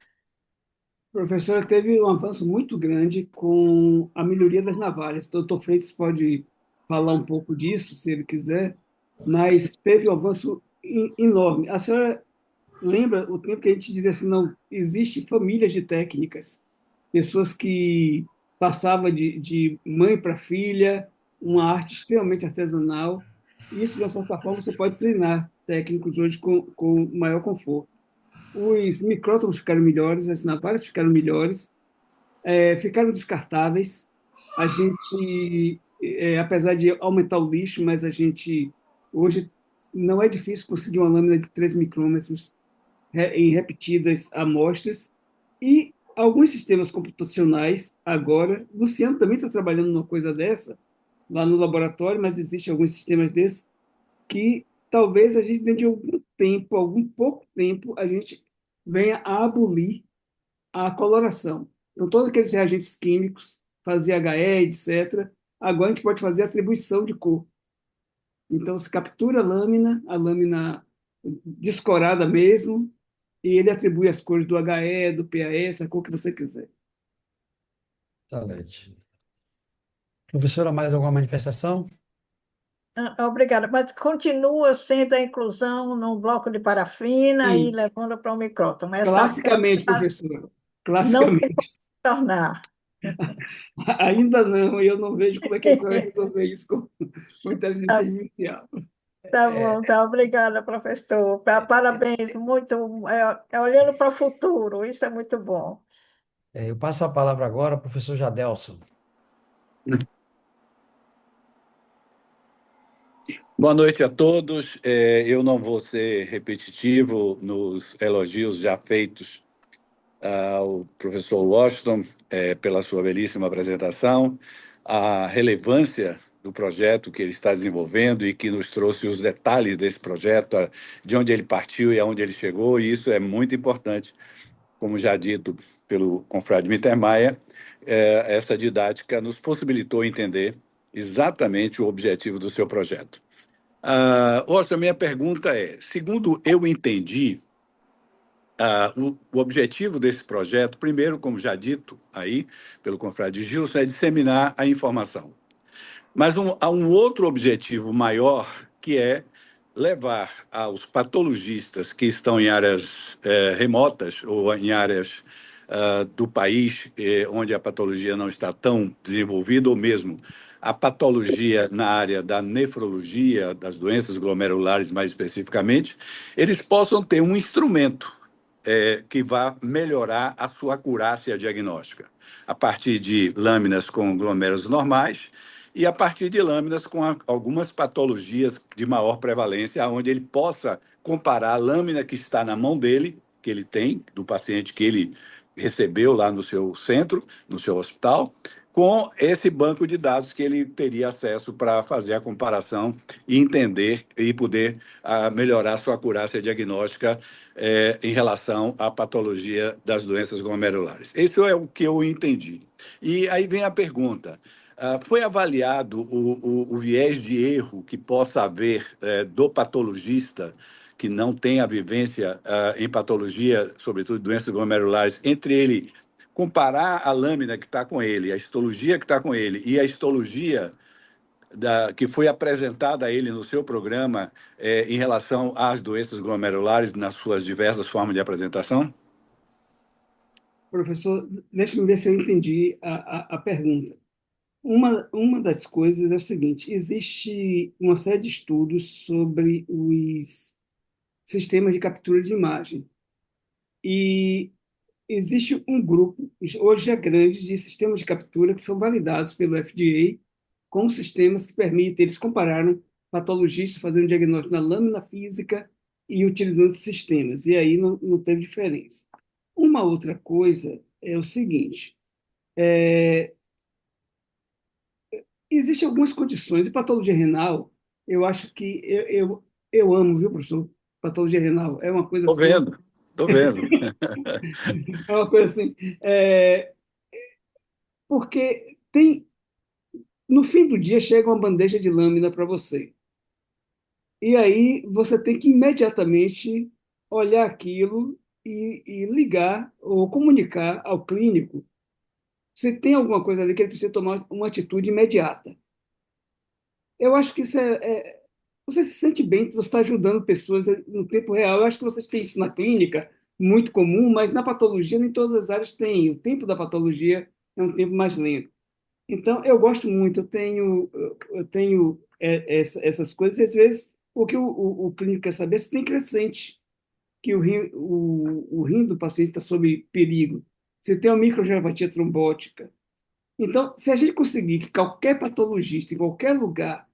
Professora, teve um avanço muito grande com a melhoria das navalhas. O doutor Freitas pode falar um pouco disso, se ele quiser, mas teve um avanço enorme. A senhora lembra o tempo que a gente dizia assim, não, existe famílias de técnicas, pessoas que passavam de mãe para filha, uma arte extremamente artesanal. Isso, de uma certa forma, você pode treinar técnicos hoje com maior conforto. Os micrótomos ficaram melhores, as navalhas ficaram melhores, ficaram descartáveis. A gente, apesar de aumentar o lixo, mas a gente, hoje, não é difícil conseguir uma lâmina de 3 micrômetros em repetidas amostras. E alguns sistemas computacionais, agora, Luciano também está trabalhando numa coisa dessa, lá no laboratório, mas existem alguns sistemas desses que talvez a gente, dentro de algum tempo, algum pouco tempo, a gente venha a abolir a coloração. Então, todos aqueles reagentes químicos, fazia HE, etc., agora a gente pode fazer atribuição de cor. Então, se captura a lâmina descorada mesmo, e ele atribui as cores do HE, do PAS, a cor que você quiser. Excelente. Professora, mais alguma manifestação? Obrigada, mas continua sendo a inclusão num bloco de parafina e Sim, levando para o micrótomo. Essa classicamente, professora, não tem como classicamente. tornar. Ainda não, e eu não vejo como é que ele vai resolver isso com inteligência Tá, artificial. tá bom, tá. Obrigada, professor. Parabéns, muito. Olhando para o futuro, isso é muito bom. Eu passo a palavra agora ao professor Jadelson. Boa noite a todos. Eu não vou ser repetitivo nos elogios já feitos ao professor Washington pela sua belíssima apresentação, a relevância do projeto que ele está desenvolvendo e que nos trouxe os detalhes desse projeto, de onde ele partiu e aonde ele chegou, e isso é muito importante, como já dito pelo confrade Mittermeier, essa didática nos possibilitou entender exatamente o objetivo do seu projeto. Washington, minha pergunta é, segundo eu entendi, o objetivo desse projeto, primeiro, como já dito aí pelo confrade Gilson, é disseminar a informação. Mas há um outro objetivo maior, que é levar aos patologistas que estão em áreas remotas ou em áreas do país onde a patologia não está tão desenvolvida, ou mesmo a patologia na área da nefrologia, das doenças glomerulares mais especificamente, eles possam ter um instrumento que vá melhorar a sua acurácia diagnóstica, a partir de lâminas com glomérulos normais e a partir de lâminas com algumas patologias de maior prevalência, onde ele possa comparar a lâmina que está na mão dele, que ele tem, do paciente que ele recebeu lá no seu centro, no seu hospital, com esse banco de dados que ele teria acesso para fazer a comparação e entender e poder melhorar sua acurácia diagnóstica em relação à patologia das doenças glomerulares. Isso é o que eu entendi. E aí vem a pergunta. Foi avaliado o viés de erro que possa haver do patologista que não tem a vivência em patologia, sobretudo doenças glomerulares, entre ele comparar a lâmina que está com ele, a histologia que está com ele e a histologia que foi apresentada a ele no seu programa em relação às doenças glomerulares nas suas diversas formas de apresentação? Professor, deixa-me ver se eu entendi a pergunta. Uma das coisas é o seguinte: existe uma série de estudos sobre os sistemas de captura de imagem. E existe um grupo, hoje é grande, de sistemas de captura que são validados pelo FDA como sistemas que permitem, eles compararam patologistas fazendo diagnóstico na lâmina física e utilizando sistemas, e aí não teve diferença. Uma outra coisa é o seguinte: é, existem algumas condições, e patologia renal, eu acho que eu amo, viu, professor? Patologia renal é uma coisa Estou assim, vendo, estou vendo. é uma coisa assim, é, porque tem, no fim do dia chega uma bandeja de lâmina para você. E aí você tem que imediatamente olhar aquilo e ligar ou comunicar ao clínico se tem alguma coisa ali que ele precisa tomar uma atitude imediata. Eu acho que isso você se sente bem que você está ajudando pessoas no tempo real. Eu acho que vocês têm isso na clínica, muito comum, mas na patologia nem todas as áreas têm. O tempo da patologia é um tempo mais lento. Então, eu gosto muito, eu tenho essas coisas, e às vezes o que o clínico quer saber é se tem crescente, que o rim do paciente está sob perigo, se tem uma microangiopatia trombótica. Então, se a gente conseguir que qualquer patologista, em qualquer lugar,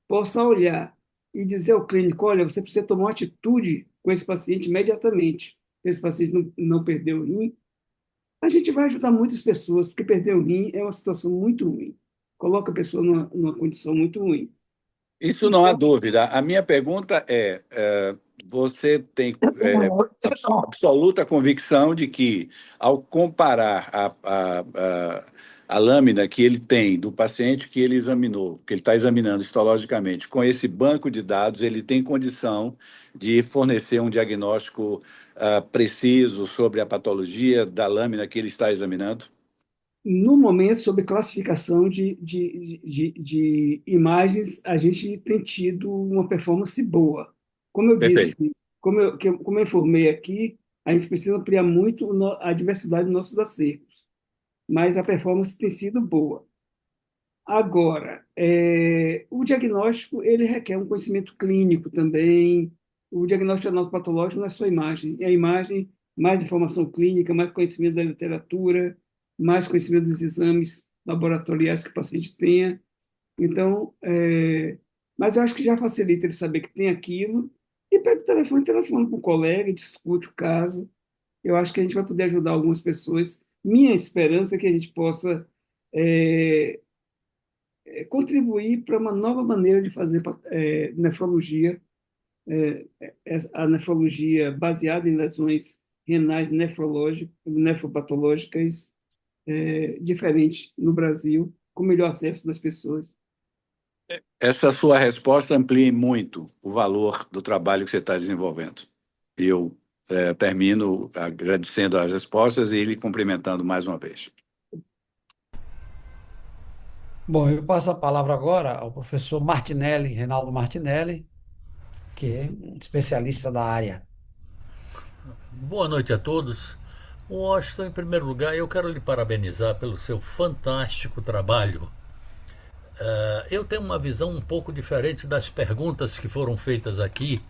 possa olhar e dizer ao clínico: olha, você precisa tomar uma atitude com esse paciente imediatamente, esse paciente não perdeu o rim, a gente vai ajudar muitas pessoas, porque perder o rim é uma situação muito ruim. Coloca a pessoa numa condição muito ruim. Isso não há Então, dúvida. A minha pergunta você tem absoluta convicção de que, ao comparar a lâmina que ele tem do paciente que ele examinou, que ele está examinando histologicamente, com esse banco de dados, ele tem condição de fornecer um diagnóstico preciso sobre a patologia da lâmina que ele está examinando? no momento, sobre classificação de imagens, a gente tem tido uma performance boa. Como eu disse, Perfeito. como eu informei aqui, a gente precisa ampliar muito a diversidade dos nossos acervos, mas a performance tem sido boa. Agora, o diagnóstico ele requer um conhecimento clínico também. O diagnóstico anatopatológico não é só imagem, é a imagem, mais informação clínica, mais conhecimento da literatura, mais conhecimento dos exames laboratoriais que o paciente tenha. Então, mas eu acho que já facilita ele saber que tem aquilo e pega o telefone, telefona com o colega, discute o caso. Eu acho que a gente vai poder ajudar algumas pessoas. Minha esperança é que a gente possa é, contribuir para uma nova maneira de fazer nefrologia, a nefrologia baseada em lesões renais nefropatológicas, diferente no Brasil, com melhor acesso das pessoas. Essa sua resposta amplia muito o valor do trabalho que você está desenvolvendo. Eu termino agradecendo as respostas e lhe cumprimentando mais uma vez. Bom, eu passo a palavra agora ao professor Martinelli, Reinaldo Martinelli, que é um especialista da área. Boa noite a todos. Washington, em primeiro lugar, eu quero lhe parabenizar pelo seu fantástico trabalho. Eu tenho uma visão um pouco diferente das perguntas que foram feitas aqui,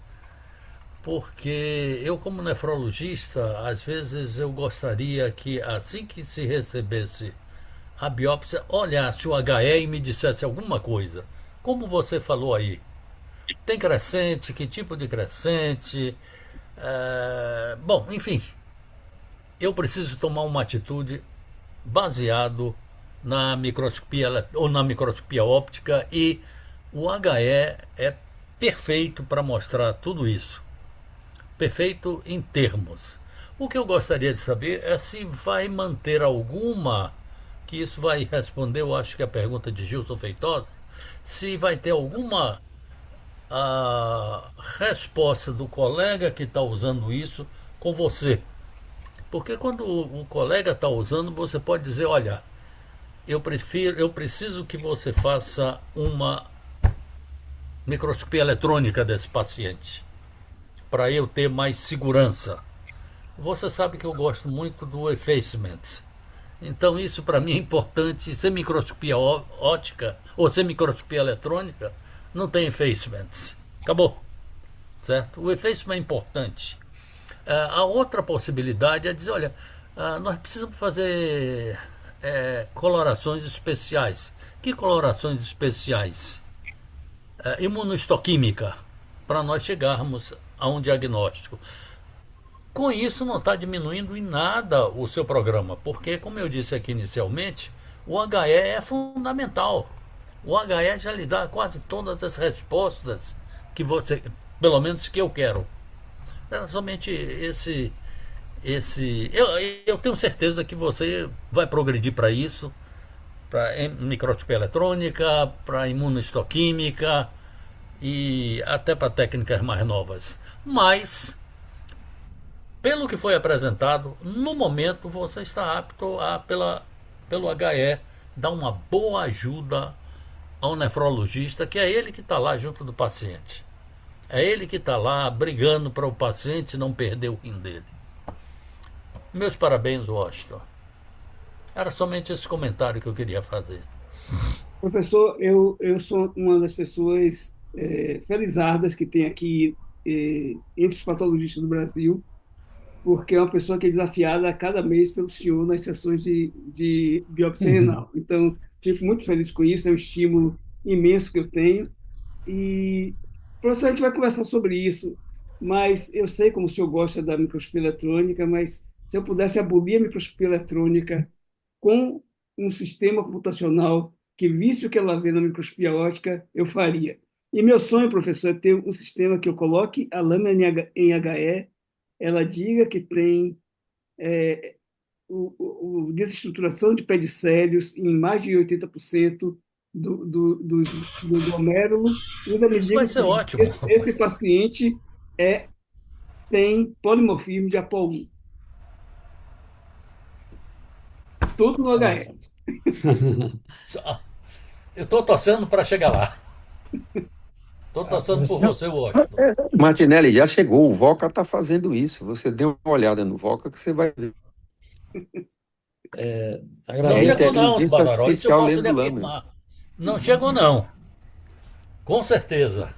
porque eu, como nefrologista, às vezes eu gostaria que, assim que se recebesse a biópsia, olhasse o HE e me dissesse alguma coisa. Como você falou aí, tem crescente, que tipo de crescente? Bom, enfim, eu preciso tomar uma atitude baseado na microscopia ou na microscopia óptica, e o HE é perfeito para mostrar tudo isso. Perfeito em termos. O que eu gostaria de saber é se vai manter alguma, que isso vai responder, eu acho que a pergunta de Gilson Feitosa, se vai ter alguma resposta do colega que está usando isso com você. Porque quando o colega está usando, você pode dizer: olha, eu preciso que você faça uma microscopia eletrônica desse paciente, para eu ter mais segurança. Você sabe que eu gosto muito do effacement. Então isso para mim é importante. Sem microscopia ótica ou sem microscopia eletrônica, não tem effacement. Acabou. Certo? O effacement é importante. A outra possibilidade é dizer: olha, nós precisamos fazer colorações especiais. Que colorações especiais? Imunohistoquímica, para nós chegarmos a um diagnóstico. com isso não está diminuindo em nada o seu programa, porque, como eu disse aqui inicialmente, o HE é fundamental. O HE já lhe dá quase todas as respostas que você, pelo menos que eu quero. É somente esse eu tenho certeza que você vai progredir para isso, para microscopia eletrônica, para imunohistoquímica e até para técnicas mais novas. Mas, pelo que foi apresentado, no momento você está apto a, pelo HE, dar uma boa ajuda ao nefrologista, que é ele que está lá junto do paciente. É ele que está lá brigando para o paciente não perder o rim dele. Meus parabéns, Washington. Era somente esse comentário que eu queria fazer. Professor, eu sou uma das pessoas felizardas que tem aqui entre os patologistas do Brasil, porque é uma pessoa que é desafiada a cada mês pelo senhor nas sessões de biópsia renal. Então, fico muito feliz com isso, é um estímulo imenso que eu tenho. E, professor, a gente vai conversar sobre isso, mas eu sei como o senhor gosta da microscopia eletrônica, mas se eu pudesse abolir a microscopia eletrônica com um sistema computacional que visse o que ela vê na microscopia óptica, eu faria. E meu sonho, professor, é ter um sistema que eu coloque a lâmina em HE, ela diga que tem desestruturação de pedicélios em mais de 80% do glomérulo, e ainda me Isso vai diga ser que ótimo, esse rapaz. paciente tem polimorfismo de APOL1. Tudo no HE. Ótimo. Eu estou torcendo para chegar lá. Estou torcendo por Professor, você, Washington. Martinelli, já chegou, o Voca está fazendo isso. Você dê uma olhada no Voca que você vai ver. Não É a agradeço. chegou não, inteligência Badaró. Isso eu artificial posso lhe lendo lâmina. afirmar. Não chegou não. Com certeza.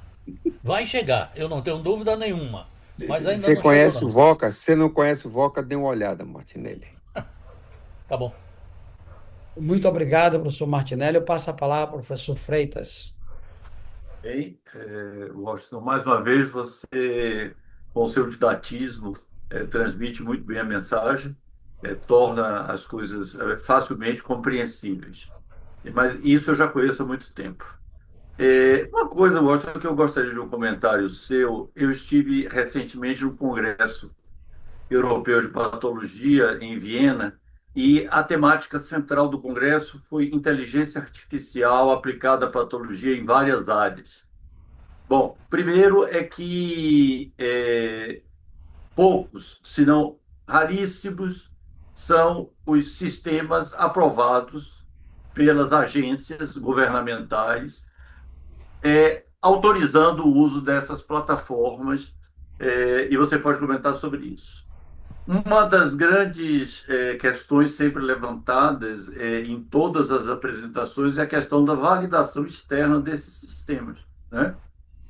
Vai chegar, eu não tenho dúvida nenhuma. Mas ainda Você não chegou conhece o não. Voca? Se você não conhece o Voca, dê uma olhada, Martinelli. Tá bom. Muito obrigado, professor Martinelli. Eu passo a palavra ao professor Freitas. Bem, Washington, mais uma vez você, com o seu didatismo, transmite muito bem a mensagem, torna as coisas facilmente compreensíveis. Mas isso eu já conheço há muito tempo. Uma coisa, Washington, que eu gostaria de um comentário seu. Eu estive recentemente no Congresso Europeu de Patologia em Viena e a temática central do congresso foi inteligência artificial aplicada à patologia em várias áreas. Bom, primeiro é que poucos, se não raríssimos, são os sistemas aprovados pelas agências governamentais, autorizando o uso dessas plataformas, e você pode comentar sobre isso. Uma das grandes questões sempre levantadas em todas as apresentações é a questão da validação externa desses sistemas, né?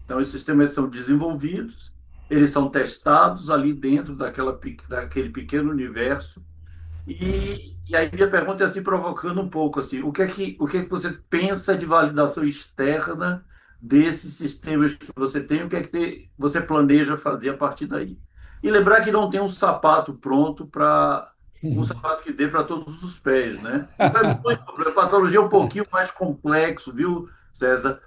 Então, esses sistemas são desenvolvidos, eles são testados ali dentro daquele pequeno universo. E aí minha pergunta é assim, provocando um pouco assim, o que é que você pensa de validação externa desses sistemas que você tem, o que é que você planeja fazer a partir daí? E lembrar que não tem um sapato pronto para um sapato que dê para todos os pés, né? A patologia é um pouquinho mais complexo, viu, César?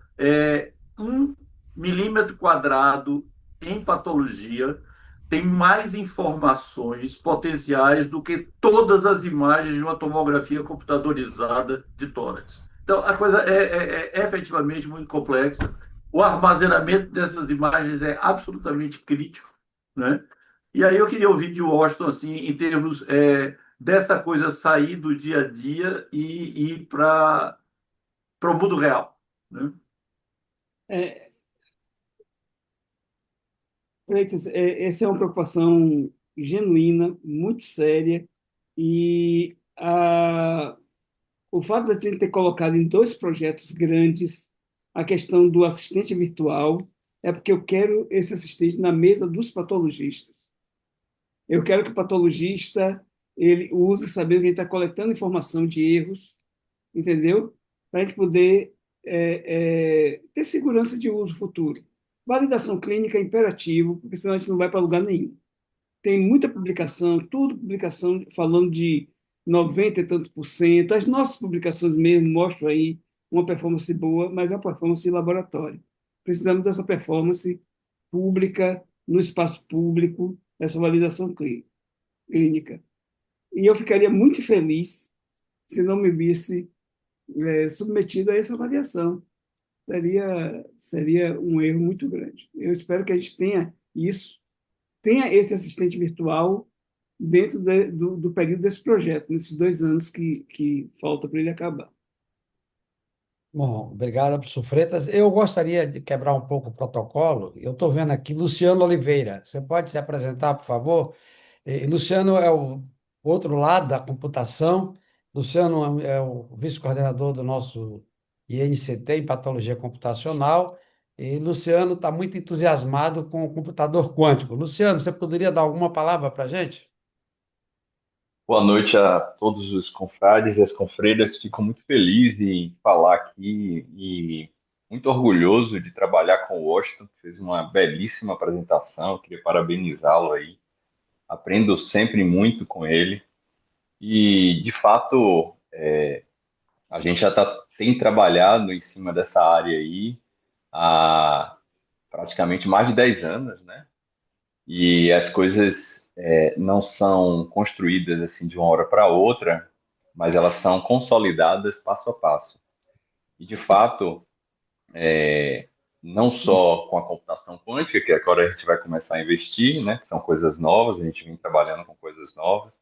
1 milímetro quadrado em patologia tem mais informações potenciais do que todas as imagens de uma tomografia computadorizada de tórax. Então, a coisa é efetivamente muito complexa. O armazenamento dessas imagens é absolutamente crítico, né? E aí eu queria ouvir de Washington, assim, em termos dessa coisa sair do dia a dia e ir para o mundo real, né? É, Freitas, essa é uma preocupação genuína, muito séria, e o fato de a gente ter colocado em dois projetos grandes a questão do assistente virtual é porque eu quero esse assistente na mesa dos patologistas. Eu quero que o patologista ele use sabendo que ele está coletando informação de erros, entendeu? Para a gente poder ter segurança de uso futuro. Validação clínica é imperativo, porque senão a gente não vai para lugar nenhum. tem muita publicação, tudo publicação falando de 90 e tantos por cento. As nossas publicações mesmo mostram aí uma performance boa, mas é uma performance de laboratório. Precisamos dessa performance pública, no espaço público, essa validação clínica. E eu ficaria muito feliz se não me visse submetido a essa avaliação. Seria um erro muito grande. Eu espero que a gente tenha isso, tenha esse assistente virtual dentro do período desse projeto, nesses 2 anos que falta para ele acabar. Bom, obrigado, professor Freitas. Eu gostaria de quebrar um pouco o protocolo. Eu estou vendo aqui Luciano Oliveira. Você pode se apresentar, por favor? Luciano é o outro lado da computação. Luciano é o vice-coordenador do nosso INCT em Patologia Computacional. E Luciano está muito entusiasmado com o computador quântico. Luciano, você poderia dar alguma palavra para a gente? Boa noite a todos os confrades e as confreiras. Fico muito feliz em falar aqui e muito orgulhoso de trabalhar com o Washington. Fez uma belíssima apresentação. Eu queria parabenizá-lo aí. Aprendo sempre muito com ele. E, de fato, a gente tem trabalhado em cima dessa área aí há praticamente mais de 10 anos, né? E as coisas não são construídas assim de uma hora para outra, mas elas são consolidadas passo a passo. E, de fato, não só com a computação quântica, que agora a gente vai começar a investir, né, que são coisas novas, a gente vem trabalhando com coisas novas,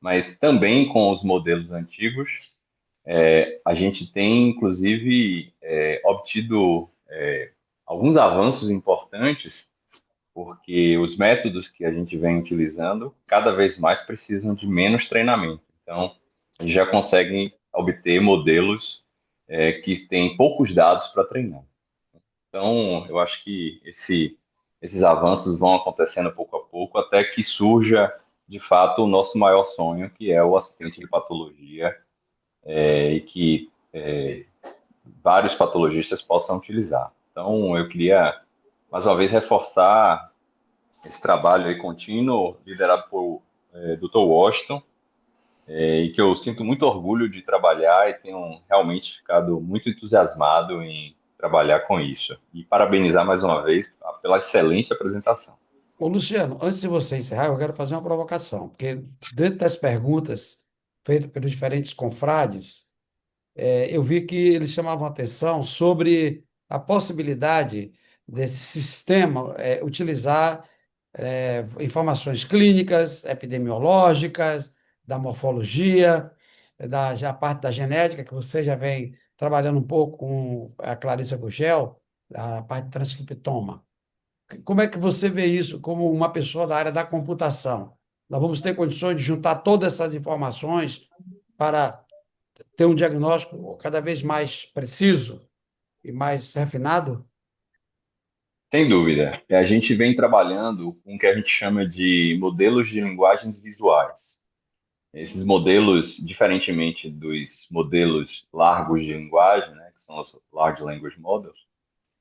mas também com os modelos antigos. A gente tem, inclusive, obtido alguns avanços importantes, porque os métodos que a gente vem utilizando cada vez mais precisam de menos treinamento. Então, a gente já consegue obter modelos que têm poucos dados para treinar. Então, eu acho que esses avanços vão acontecendo pouco a pouco, até que surja, de fato, o nosso maior sonho, que é o assistente de patologia, e que vários patologistas possam utilizar. Então, eu queria, mais uma vez, reforçar esse trabalho aí contínuo, liderado por Dr. Washington, e que eu sinto muito orgulho de trabalhar e tenho realmente ficado muito entusiasmado em trabalhar com isso. E parabenizar mais uma vez pela excelente apresentação. Ô, Luciano, antes de você encerrar, eu quero fazer uma provocação, porque dentro das perguntas feitas pelos diferentes confrades, eu vi que eles chamavam atenção sobre a possibilidade desse sistema utilizar informações clínicas, epidemiológicas, da morfologia, já a parte da genética, que você já vem trabalhando um pouco com a Clarissa Gugel, a parte de transcriptoma. Como é que você vê isso como uma pessoa da área da computação? Nós vamos ter condições de juntar todas essas informações para ter um diagnóstico cada vez mais preciso e mais refinado? Sem dúvida. A gente vem trabalhando com o que a gente chama de modelos de linguagens visuais. Esses modelos, diferentemente dos modelos largos de linguagem, né, que são os Large Language Models,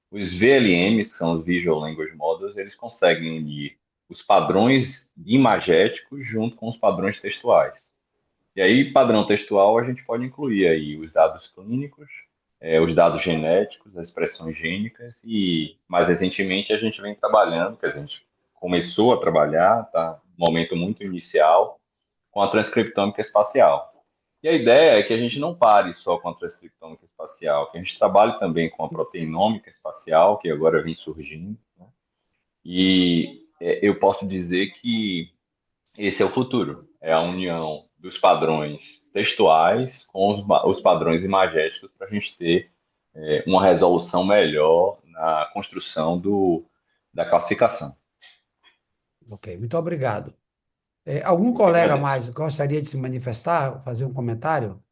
os VLMs, que são os Visual Language Models, eles conseguem unir os padrões imagéticos junto com os padrões textuais. E aí, padrão textual, a gente pode incluir aí os dados clínicos, os dados genéticos, as expressões gênicas, e mais recentemente a gente vem trabalhando, que a gente começou a trabalhar, tá? Um momento muito inicial, com a transcriptômica espacial. E a ideia é que a gente não pare só com a transcriptômica espacial, que a gente trabalhe também com a proteinômica espacial, que agora vem surgindo, né? E eu posso dizer que esse é o futuro, é a união dos padrões textuais com os padrões imagéticos para a gente ter uma resolução melhor na construção da classificação. Ok, muito obrigado. Algum Eu que colega agradeço. mais gostaria de se manifestar, fazer um comentário?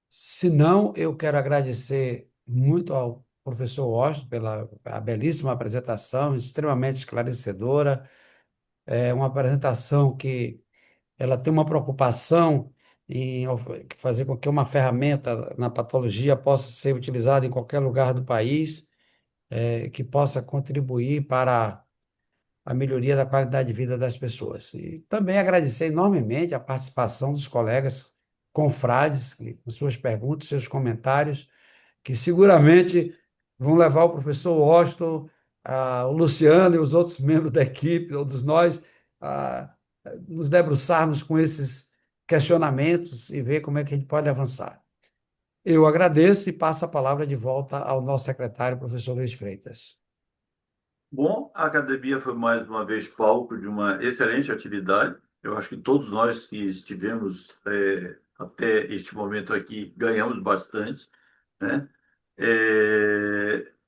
Se não, eu quero agradecer muito ao professor Washington pela a belíssima apresentação, extremamente esclarecedora. É uma apresentação que ela tem uma preocupação em fazer com que uma ferramenta na patologia possa ser utilizada em qualquer lugar do país, que possa contribuir para a melhoria da qualidade de vida das pessoas. E também agradecer enormemente a participação dos colegas confrades, com suas perguntas, seus comentários, que seguramente vão levar o professor Washington, o Luciano e os outros membros da equipe, todos nós, a nos debruçarmos com esses questionamentos e ver como é que a gente pode avançar. Eu agradeço e passo a palavra de volta ao nosso secretário, professor Luiz Freitas. Bom, a academia foi mais uma vez palco de uma excelente atividade. Eu acho que todos nós que estivemos até este momento aqui ganhamos bastante, né?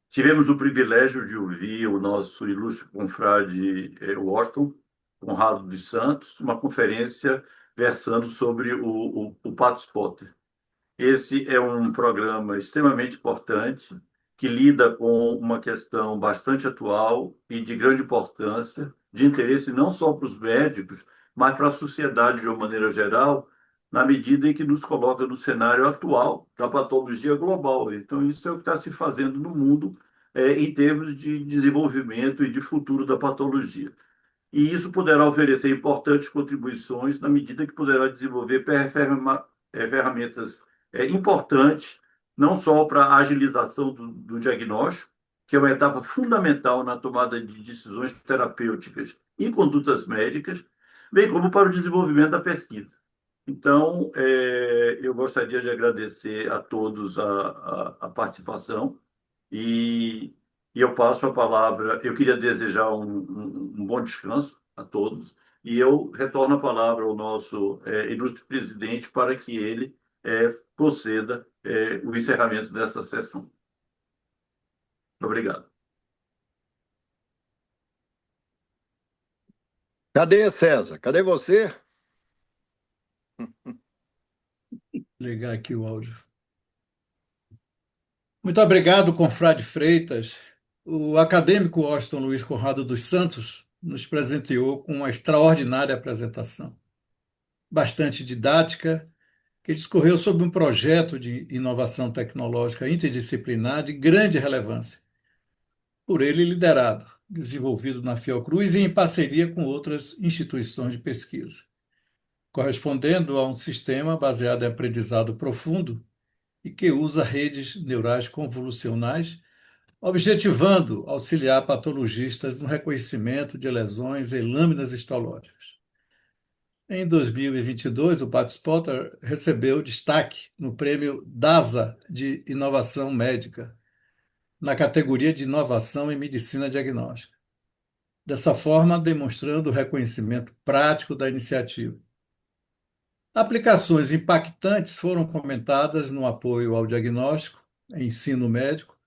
Tivemos o privilégio de ouvir o nosso ilustre confrade Washington Conrado dos Santos, uma conferência versando sobre o Pato Spotter. Esse é um programa extremamente importante que lida com uma questão bastante atual e de grande importância, de interesse não só para os médicos, mas para a sociedade de uma maneira geral, na medida em que nos coloca no cenário atual da patologia global. Então, isso é o que está se fazendo no mundo em termos de desenvolvimento e de futuro da patologia. E isso poderá oferecer importantes contribuições na medida que poderá desenvolver ferramentas importantes, não só para a agilização do diagnóstico, que é uma etapa fundamental na tomada de decisões terapêuticas e condutas médicas, bem como para o desenvolvimento da pesquisa. Então, eu gostaria de agradecer a todos a participação e eu passo a palavra. Eu queria desejar um bom descanso a todos e eu retorno a palavra ao nosso ilustre presidente para que ele proceda o encerramento dessa sessão. Obrigado. Cadê César? Cadê você? Ligar aqui o áudio. Muito obrigado, confrade Freitas. O acadêmico Washington Luiz Conrado dos Santos nos presenteou com uma extraordinária apresentação, bastante didática, que discorreu sobre um projeto de inovação tecnológica interdisciplinar de grande relevância, por ele liderado, desenvolvido na Fiocruz e em parceria com outras instituições de pesquisa, correspondendo a um sistema baseado em aprendizado profundo e que usa redes neurais convolucionais, objetivando auxiliar patologistas no reconhecimento de lesões em lâminas histológicas. Em 2022, o Pato Spotter recebeu destaque no prêmio DASA de Inovação Médica, na categoria de Inovação em Medicina Diagnóstica. Dessa forma, demonstrando o reconhecimento prático da iniciativa. Aplicações impactantes foram comentadas no apoio ao diagnóstico, ensino médico,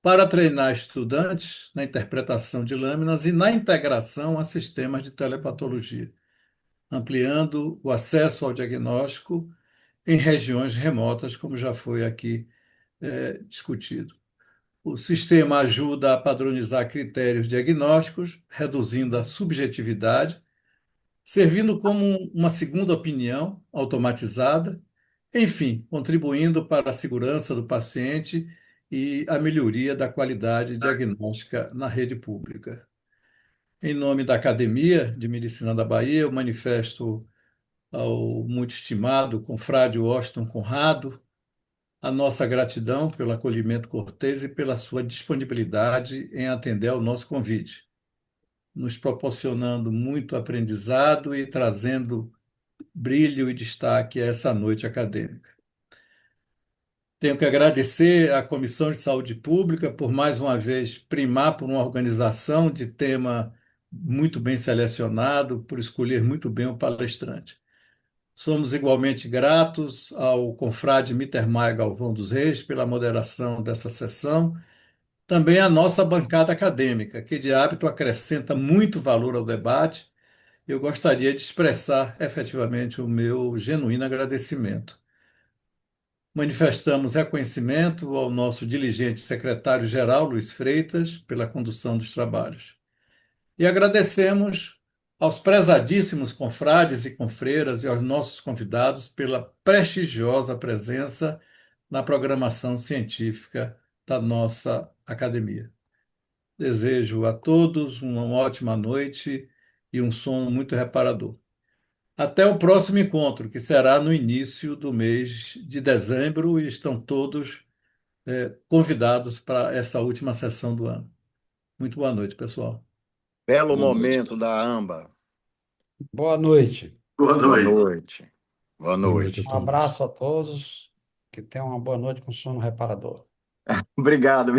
para treinar estudantes na interpretação de lâminas e na integração a sistemas de telepatologia, ampliando o acesso ao diagnóstico em regiões remotas, como já foi aqui discutido. O sistema ajuda a padronizar critérios diagnósticos, reduzindo a subjetividade, servindo como uma segunda opinião automatizada, enfim, contribuindo para a segurança do paciente e a melhoria da qualidade diagnóstica na rede pública. Em nome da Academia de Medicina da Bahia, eu manifesto ao muito estimado confrade Washington Conrado a nossa gratidão pelo acolhimento cortês e pela sua disponibilidade em atender ao nosso convite, nos proporcionando muito aprendizado e trazendo brilho e destaque a essa noite acadêmica. Tenho que agradecer à Comissão de Saúde Pública por mais uma vez primar por uma organização de tema muito bem selecionado, por escolher muito bem o palestrante. Somos igualmente gratos ao confrade Mittermeier Galvão dos Reis pela moderação dessa sessão, também à nossa bancada acadêmica, que de hábito acrescenta muito valor ao debate. Eu gostaria de expressar efetivamente o meu genuíno agradecimento. Manifestamos reconhecimento ao nosso diligente secretário-geral, Luiz Freitas, pela condução dos trabalhos. E agradecemos aos prezadíssimos confrades e confreiras e aos nossos convidados pela prestigiosa presença na programação científica da nossa academia. Desejo a todos uma ótima noite e um sono muito reparador. Até o próximo encontro, que será no início do mês de dezembro, e estão todos convidados para essa última sessão do ano. Muito boa noite, pessoal. Belo Boa noite. momento da AMBA. Boa noite. Boa Boa noite. noite. Boa Boa noite a noite. Um abraço a todos. Que tenham uma boa noite com sono reparador. Obrigado.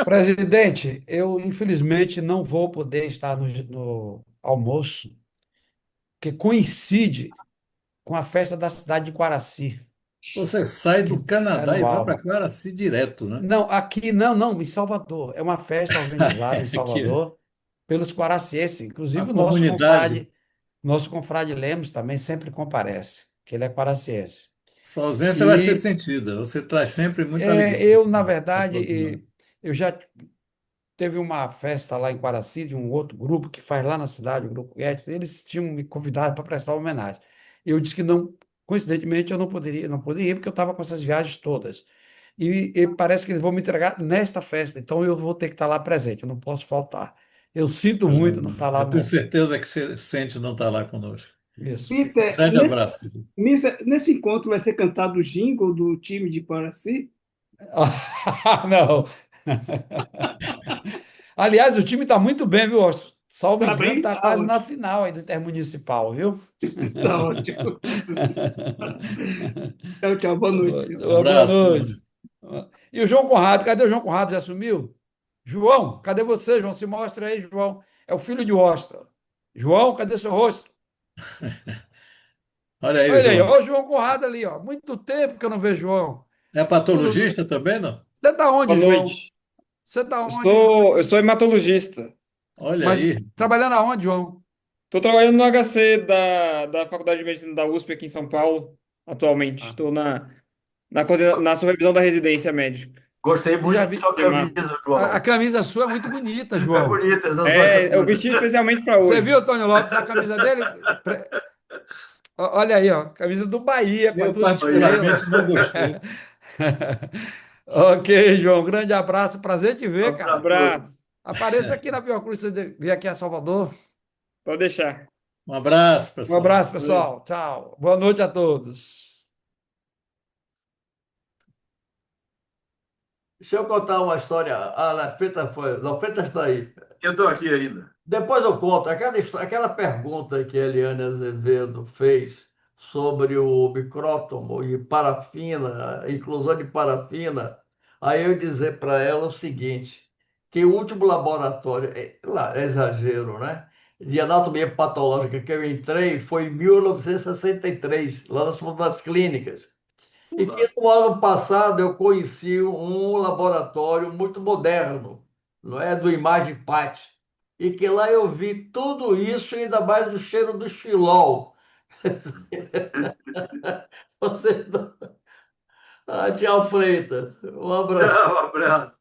Presidente, eu infelizmente não vou poder estar no almoço, que coincide com a festa da cidade de Quaraci, Você sai que do é Canadá e vai para anual. Quaraci direto, né? Não, aqui não, em Salvador. É uma festa organizada em Aqui, Salvador pelos quaracienses. a Inclusive o comunidade. nosso confrade Lemos também sempre comparece, que ele é quaraciense. Sua ausência vai ser E sentida. Você traz sempre muita alegria eu, na para verdade, todos nós. eu já teve uma festa lá em Quaraci, de um outro grupo que faz lá na cidade, o Grupo Guedes, eles tinham me convidado para prestar homenagem. Eu disse que não, coincidentemente, eu não poderia ir, porque eu estava com essas viagens todas. E parece que eles vão me entregar nesta festa, então eu vou ter que estar lá presente, eu não posso faltar. Eu sinto muito não estar lá Eu tenho no. certeza que você sente não estar lá conosco. Isso. Peter, Grande abraço, querido. nesse encontro vai ser cantado o jingle do time de Quaraci? Não. Aliás, o time está muito bem, viu, Austin? Salvo Tá engano, bem? está Tá quase na ótimo. final aí do Intermunicipal, viu? Tá ótimo. Tchau, tchau. Boa noite, senhor. Boa Abraço, noite. E o João Conrado, cadê o João Conrado? Já sumiu? João, cadê você, João? Se mostra aí, João. É o filho de Washington. João, cadê seu rosto? Olha aí, Olha aí, João. ó, o João Conrado ali, ó. Muito tempo que eu não vejo João. É Tudo bem? patologista também, não? Você tá onde, Boa João? noite. Você tá Eu onde? sou, eu sou hematologista. Olha Mas aí. trabalhando aonde, João? Estou trabalhando no HC da Faculdade de Medicina da USP aqui em São Paulo, atualmente. Ah, Estou na supervisão da residência médica. Gostei eu já muito da vi. sua camisa, Hemato. A João. camisa sua é muito bonita, É João. bonita essa sua Eu camisa. vesti especialmente para Você hoje. viu, Tony Lopes, a camisa dele? Olha aí, ó, camisa do Bahia, com as Eu duas particularmente estrelas. não gostei. Ok, João, grande abraço, prazer te ver, Um cara. abraço. Apareça aqui na Fiocruz, se você vier aqui a Salvador. Pode deixar. Um abraço, Um pessoal. abraço, pessoal. Tchau. Boa noite a todos. Deixa eu contar uma história. Ah, Lafeta foi. Lafeta está aí. Eu estou aqui ainda. Depois eu conto. Aquela pergunta que a Eliane Azevedo fez sobre o micrótomo e parafina, a inclusão de parafina, aí eu dizer para ela o seguinte, que o último laboratório, é exagero, né? De anatomia patológica que eu entrei foi em 1963, lá nas clínicas. E que no ano passado eu conheci um laboratório muito moderno, não é? Do Imagem Pat. E que lá eu vi tudo isso e ainda mais o cheiro do xilol. Você... Ah, tchau, Freitas. Um abraço. Tchau, um abraço.